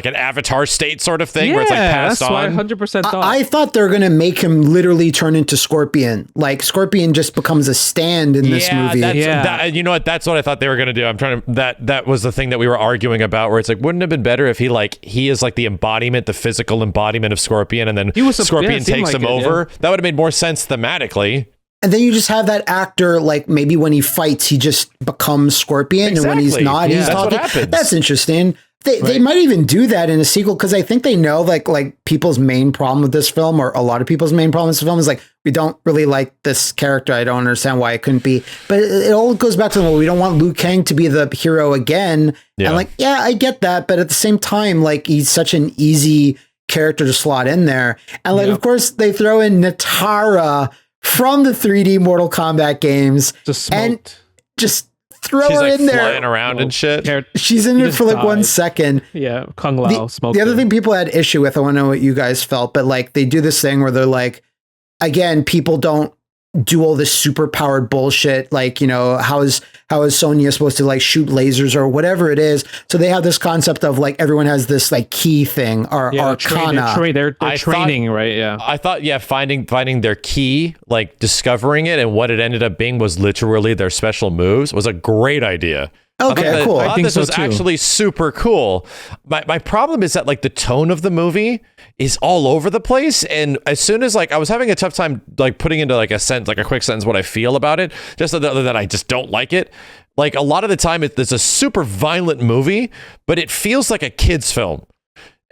an avatar state sort of thing, where it's like passed
that's
on.
What I 100% thought.
I thought they were gonna make him literally turn into Scorpion. Like, Scorpion just becomes a stand in this movie.
You know what? That's what I thought they were gonna do. I'm trying to. That was the thing that we were arguing about, where it's like, wouldn't it have been better if he is like the embodiment, the physical embodiment of Scorpion, and then Scorpion takes him over? That would have made more sense thematically.
And then you just have that actor, like, maybe when he fights, he just becomes Scorpion.
Exactly.
And when he's not, he's
that's
talking.
What happens.
That's interesting. They might even do that in a sequel, because I think they know, like people's main problem with this film, or a lot of people's main problem with this film, is like, we don't really like this character. I don't understand why it couldn't be. But it all goes back to, we don't want Liu Kang to be the hero again. Yeah. And like, yeah, I get that. But at the same time, like, he's such an easy character to slot in there. And like, of course, they throw in Natara from the 3D Mortal Kombat games,
just
Throw
She's
her
like
in there.
flying around and shit.
She's in it for like 1 second.
Yeah, Kung Lao smoked
The other
her.
thing people had issue with, I want to know what you guys felt, but like they do this thing where they're like, again, people don't do all this super powered bullshit. Like, you know, how is Sonya supposed to like shoot lasers or whatever it is? So they have this concept of like everyone has this like key thing or arcana.
They're training, right? Yeah.
I thought, finding their key, like discovering it and what it ended up being was literally their special moves was a great idea.
Okay, cool.
I thought this was actually super cool. My problem is that like the tone of the movie is all over the place, and as soon as like I was having a tough time like putting into like a sentence, like a quick sentence, what I feel about it, just that I just don't like it. Like a lot of the time, it's a super violent movie, but it feels like a kid's film.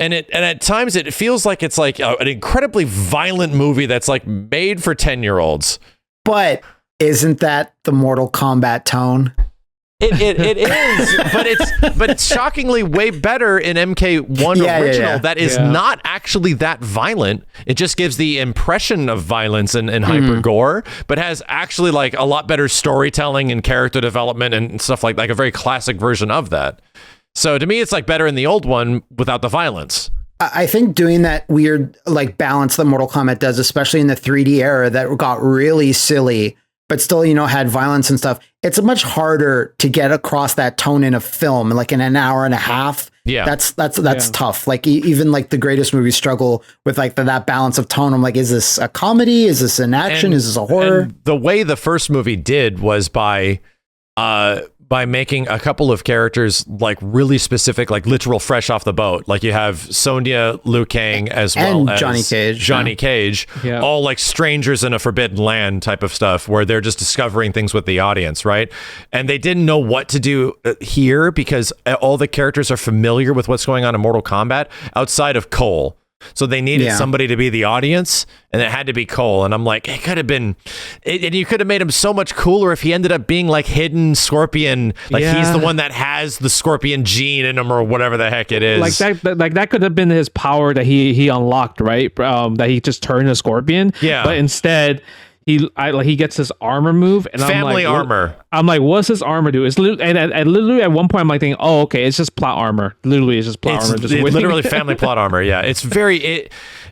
And at times it feels like it's like an incredibly violent movie that's like made for 10-year-olds.
But isn't that the Mortal Kombat tone?
It is, but it's shockingly way better in MK1 original. That is not actually that violent. It just gives the impression of violence and hyper gore, but has actually like a lot better storytelling and character development and stuff like a very classic version of that. So to me, it's like better in the old one without the violence.
I think doing that weird like balance that Mortal Kombat does, especially in the 3D era that got really silly, but still, you know, had violence and stuff. It's much harder to get across that tone in a film, like in an hour and a half.
Yeah,
that's tough. Like even like the greatest movies struggle with like that balance of tone. I'm like, is this a comedy? Is this an action? Is this a horror?
And the way the first movie did was by making a couple of characters like really specific, like literal fresh off the boat. Like you have Sonya, Liu Kang, as well as Johnny Cage, all like strangers in a forbidden land type of stuff where they're just discovering things with the audience, right? And they didn't know what to do here because all the characters are familiar with what's going on in Mortal Kombat outside of Cole. So they needed somebody to be the audience, and it had to be Cole. And I'm like, it could have been, and you could have made him so much cooler if he ended up being like hidden Scorpion, like he's the one that has the Scorpion gene in him or whatever the heck it is.
Like that could have been his power that he unlocked, right? That he just turned a Scorpion.
Yeah,
but instead he gets his armor move and
family armor.
I'm like, what's his armor do? It's literally at one point I'm like thinking, oh, okay, it's just plot armor. Literally, it's just plot armor. Just
literally family plot armor. Yeah, it's very.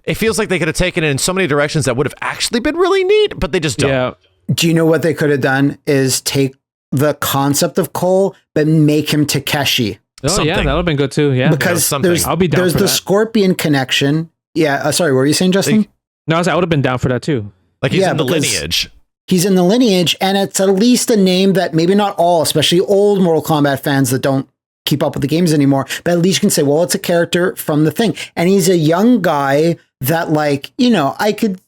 It feels like they could have taken it in so many directions that would have actually been really neat, but they just don't.
Yeah.
Do you know what they could have done? Is take the concept of Cole but make him Takeshi.
Oh yeah, that would have been good too. Yeah,
because
I'll be down
there's
for
the
that.
Scorpion connection. Yeah, sorry, what were you saying, Justin?
No, I would have been down for that too.
Like he's in the lineage.
He's in the lineage, and it's at least a name that maybe not all, especially old Mortal Kombat fans that don't keep up with the games anymore, but at least you can say, well, it's a character from the thing. And he's a young guy that, like, you know, I could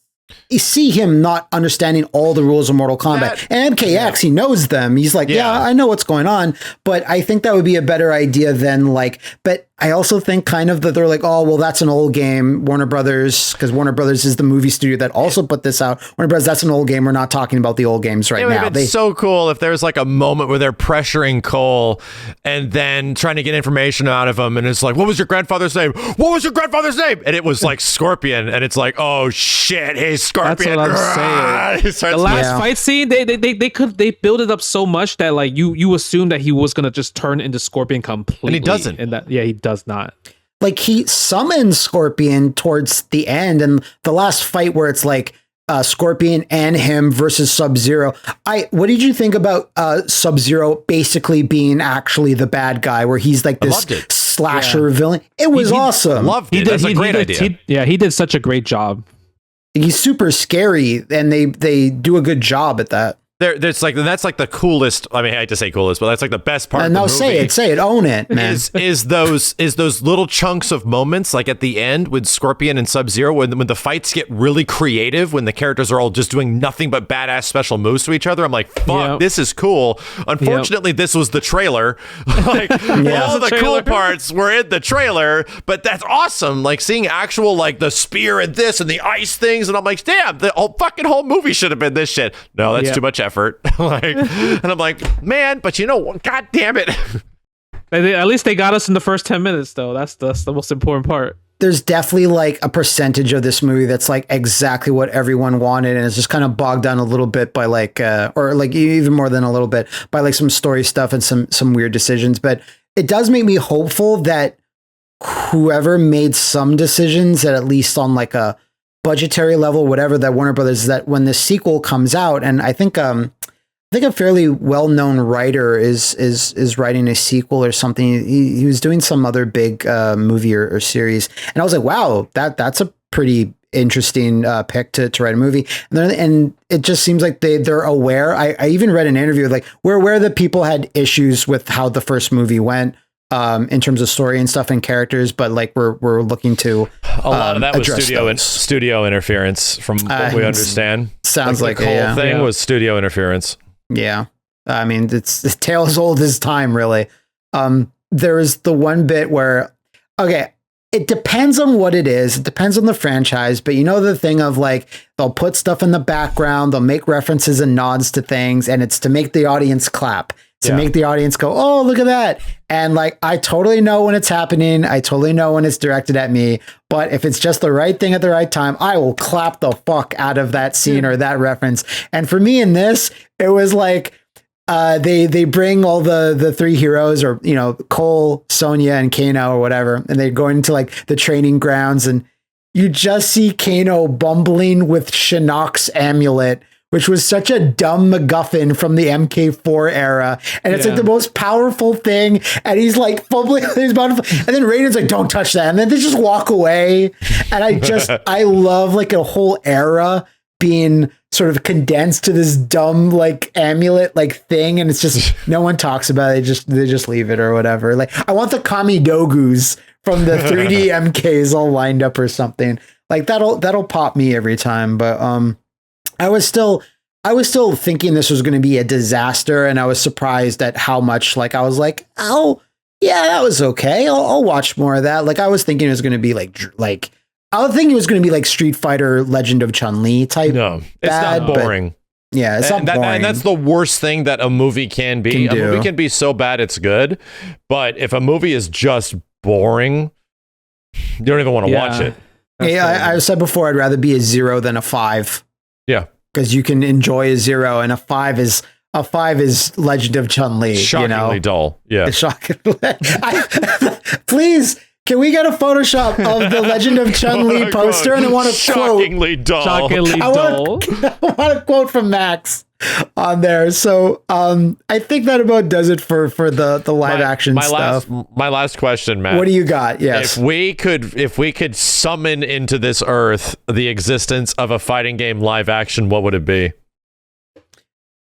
see him not understanding all the rules of Mortal Kombat. And MKX, he knows them. He's like, yeah, I know what's going on. But I think that would be a better idea than like, but I also think kind of that they're like, oh, well, that's an old game. Warner Brothers, because Warner Brothers is the movie studio that also put this out. Warner Brothers, that's an old game. We're not talking about the old games right now. It would have
been so cool if there's like a moment where they're pressuring Cole and then trying to get information out of him. And it's like, what was your grandfather's name? What was your grandfather's name? And it was like Scorpion. And it's like, oh shit, he's Scorpion.
That's what I'm saying. The last fight scene, they build it up so much that like you assume that he was gonna just turn into Scorpion completely.
And he doesn't.
And that he does not.
Like he summons Scorpion towards the end, and the last fight where it's like Scorpion and him versus Sub-Zero. What did you think about Sub-Zero basically being actually the bad guy, where he's like this slasher villain? It was awesome.
Loved it. That's a great idea.
He did such a great job.
He's super scary, and they do a good job at that.
That's like the coolest. I mean, I hate to say coolest, but that's like the best part.
No,
of the movie.
say it, own it, man.
Is those little chunks of moments like at the end with Scorpion and Sub-Zero when the fights get really creative, when the characters are all just doing nothing but badass special moves to each other. I'm like, fuck, this is cool. Unfortunately, this was the trailer. Like all the cool parts were in the trailer, but that's awesome. Like seeing actual like the spear and this and the ice things, and I'm like, damn, the whole movie should have been this shit. No, that's too much effort. And I'm like, man, but you know what? God damn it.
At least they got us in the first 10 minutes, though. That's the most important part.
there's definitely like a percentage of this movie that's like exactly what everyone wanted, and it's just kind of bogged down a little bit by like or like even more than a little bit by like some story stuff and some weird decisions. But it does make me hopeful that whoever made some decisions at least on like a budgetary level, whatever, that Warner Brothers, that when the sequel comes out, and I think a fairly well-known writer is writing a sequel or something. He was doing some other big movie or series, and I was like, wow, that's a pretty interesting pick to write a movie. And it just seems like they're aware. I even read an interview like we're aware that people had issues with how the first movie went in terms of story and stuff and characters, but like we're looking to
a lot of that was studio interference from what we understand.
Sounds like
the whole thing was studio interference.
Yeah. I mean, it's the tale as old as time, really. There is the one bit where, okay, it depends on what it is. It depends on the franchise, but you know, the thing of like, they'll put stuff in the background, they'll make references and nods to things, and it's to make the audience clap, to make the audience go, oh, look at that. And like, I totally know when it's happening. I totally know when it's directed at me, but if it's just the right thing at the right time, I will clap the fuck out of that scene or that reference. And for me in this, it was like, they bring all the three heroes, or, you know, Cole, Sonya, and Kano or whatever, and they go into like the training grounds, and you just see Kano bumbling with Shinnok's amulet, which was such a dumb MacGuffin from the MK4 era. And it's like the most powerful thing. And he's like fumbling with his bottom. And then Raiden's like, don't touch that. And then they just walk away. And I love like a whole era being sort of condensed to this dumb like amulet like thing. And it's just, no one talks about it. They just leave it or whatever. Like, I want the Kami Dogus from the 3D MKs all lined up or something. Like that'll pop me every time. But, I was still thinking this was going to be a disaster, and I was surprised at how much, like, I was like, oh yeah, that was okay. I'll watch more of that. Like, I was thinking it was going to be like I was thinking it was going to be like Street Fighter Legend of Chun-Li type.
No, it's not boring.
Yeah, it's not boring.
And that's the worst thing that a movie can be. A movie can be so bad it's good, but if a movie is just boring, you don't even want to watch it.
Yeah, I said before, I'd rather be a 0 than a 5.
Yeah,
because you can enjoy a 0, and a 5 is Legend of Chun-Li.
Shockingly dull. Yeah,
shockingly. Please, can we get a Photoshop of the Legend of Chun-Li poster? And I want to quote.
Shockingly dull.
I
want a quote from Max on there. So I think that about does it for the live action stuff.
My last question, Matt.
What do you got? Yes.
If we could summon into this earth the existence of a fighting game live action, what would it be?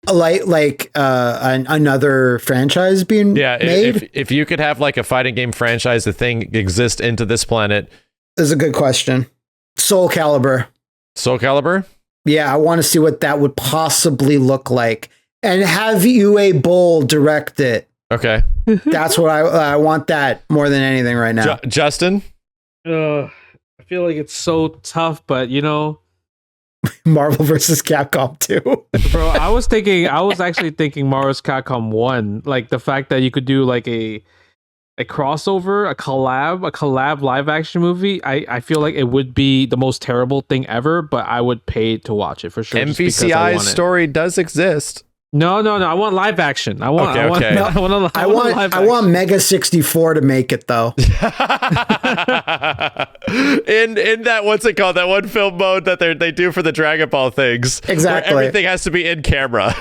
Like another franchise being made?
If you could have like a fighting game franchise, the thing exist into this planet.
That's a good question. Soul Calibur.
Soul Calibur?
Yeah, I want to see what that would possibly look like, and have Uwe Boll direct it.
Okay,
that's what I want. That more than anything right now.
Justin,
I feel like it's so tough, but you know,
Marvel versus Capcom 2.
Bro, I was actually thinking Marvel's Capcom 1, like the fact that you could do like a crossover, a collab live action movie. I feel like it would be the most terrible thing ever, but I would pay to watch it for sure.
MVCI's story does exist.
No. I want live action. I want
Mega 64 to make it though.
in that, what's it called? That one film mode that they do for the Dragon Ball things.
Exactly.
Where everything has to be in camera.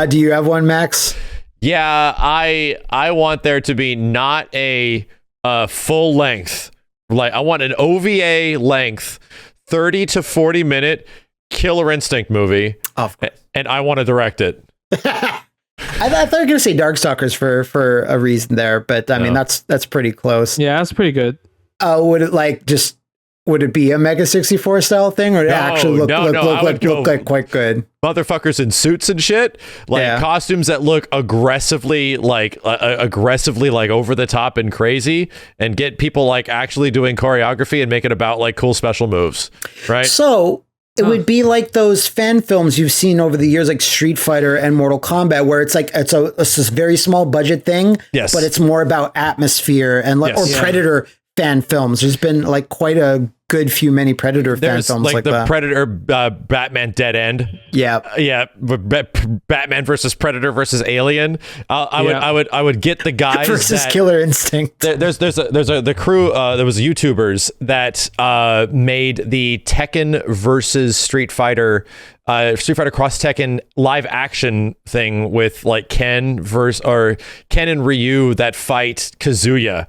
Do you have one, Max?
Yeah, I want there to be not a full length. Like, I want an OVA length, 30 to 40 minute Killer Instinct movie.
Of course.
And I want to direct it.
I thought you were going to say Darkstalkers for a reason there, but I mean, that's pretty close.
Yeah, that's pretty good.
Would it be a Mega 64 style thing, or it actually look like quite good?
Motherfuckers in suits and shit, like costumes that look aggressively like over the top and crazy, and get people like actually doing choreography and make it about like cool special moves, right?
So it would be like those fan films you've seen over the years, like Street Fighter and Mortal Kombat, where it's like it's a very small budget thing,
yes,
but it's more about atmosphere and or Predator. fan films. There's been like quite a good few many Predator fan films like
the
that.
Predator, Batman Dead End.
Yeah.
Batman versus Predator versus Alien. I would get the guys
versus Killer Instinct.
There's the crew. There was YouTubers that made the Tekken versus Street Fighter Cross Tekken live action thing with like Ken and Ryu that fight Kazuya.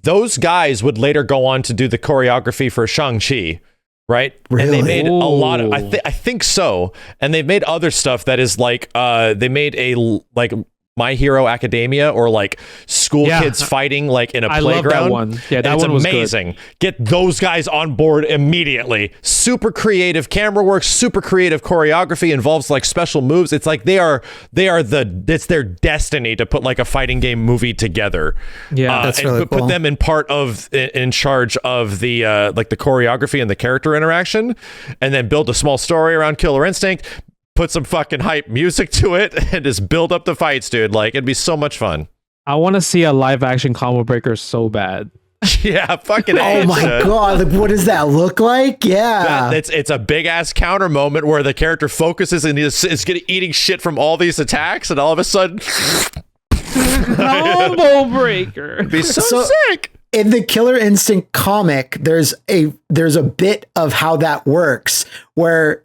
Those guys would later go on to do the choreography for Shang-Chi, right?
Really?
And they made a lot of, I think so. And they've made other stuff that is like, they made a like My Hero Academia or like school kids fighting like in a playground.
I love that one. Yeah, that one was
amazing. Get those guys on board immediately. Super creative camera work, super creative choreography, involves like special moves. It's like it's their destiny to put like a fighting game movie together.
Yeah,
that's really cool.
Put them in charge of the like the choreography and the character interaction, and then build a small story around Killer Instinct. Put some fucking hype music to it and just build up the fights, dude. Like, it'd be so much fun.
I want to see a live action combo breaker so bad.
Yeah, fucking
oh my god, like, what does that look like? Yeah.
It's a big ass counter moment where the character focuses and is eating shit from all these attacks, and all of a sudden
combo breaker.
It'd be so sick.
In the Killer Instinct comic, there's a bit of how that works where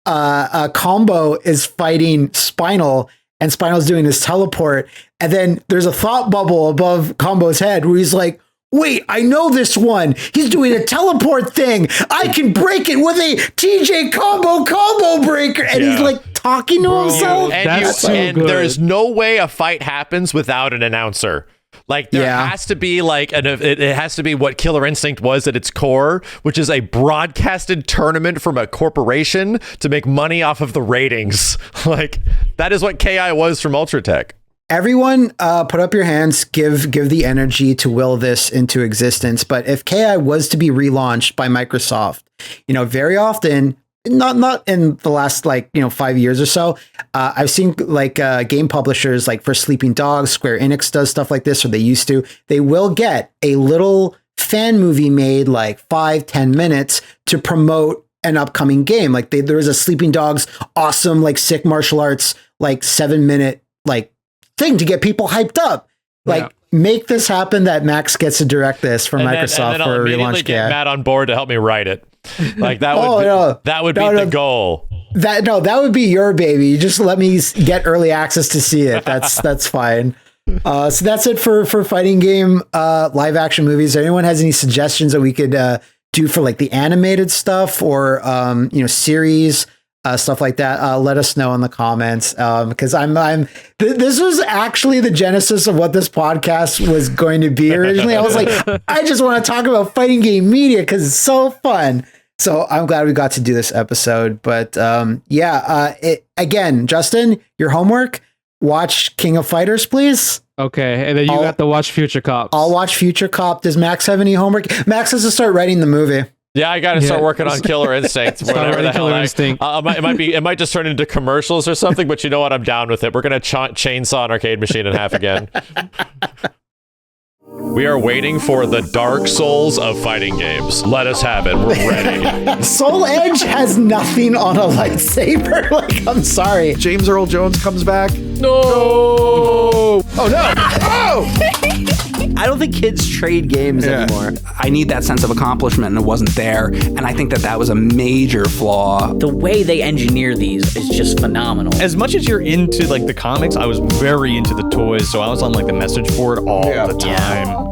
Combo is fighting Spinal, and Spinal's doing his teleport, and then there's a thought bubble above Combo's head where he's like, wait, I know this one. He's doing a teleport thing. I can break it with a TJ combo breaker. And he's like talking to himself.
And there's no way a fight happens without an announcer. Like there has to be like it has to be what Killer Instinct was at its core, which is a broadcasted tournament from a corporation to make money off of the ratings. Like that is what KI was from Ultratech.
Everyone put up your hands, give the energy to will this into existence. But if KI was to be relaunched by Microsoft, very often, not in the last 5 years or so, I've seen game publishers like for Sleeping Dogs, Square Enix does stuff like this, or they used to. They will get a little fan movie made like 5-10 minutes to promote an upcoming game. Like there was a Sleeping Dogs awesome sick martial arts 7-minute thing to get people hyped up. Make this happen that Max gets to direct this for Microsoft for a relaunch.
Get Matt on board to help me write it. Like that would be the goal.
That would be your baby. You just let me get early access to see it. That's fine. So that's it for fighting game live action movies. If anyone has any suggestions that we could do for the animated stuff or series stuff like that, let us know in the comments, because this was actually the genesis of what this podcast was going to be originally. I was like, I just want to talk about fighting game media because it's so fun. So I'm glad we got to do this episode. But again, Justin, your homework, watch King of Fighters, please.
Okay, and then you got to watch Future Cops.
I'll watch Future Cop. Does Max have any homework? Max has to start writing the movie.
Yeah, I got to start working on Killer Instinct. Whatever the hell.
Instinct.
It might just turn into commercials or something, but you know what? I'm down with it. We're going to chainsaw an arcade machine in half again. We are waiting for the Dark Souls of fighting games. Let us have it. We're ready.
Soul Edge has nothing on a lightsaber. I'm sorry.
James Earl Jones comes back.
No!
Oh, no! Oh!
I don't think kids trade games anymore. I need that sense of accomplishment, and it wasn't there. And I think that was a major flaw.
The way they engineer these is just phenomenal.
As much as you're into the comics, I was very into the toys, so I was on the message board all the time.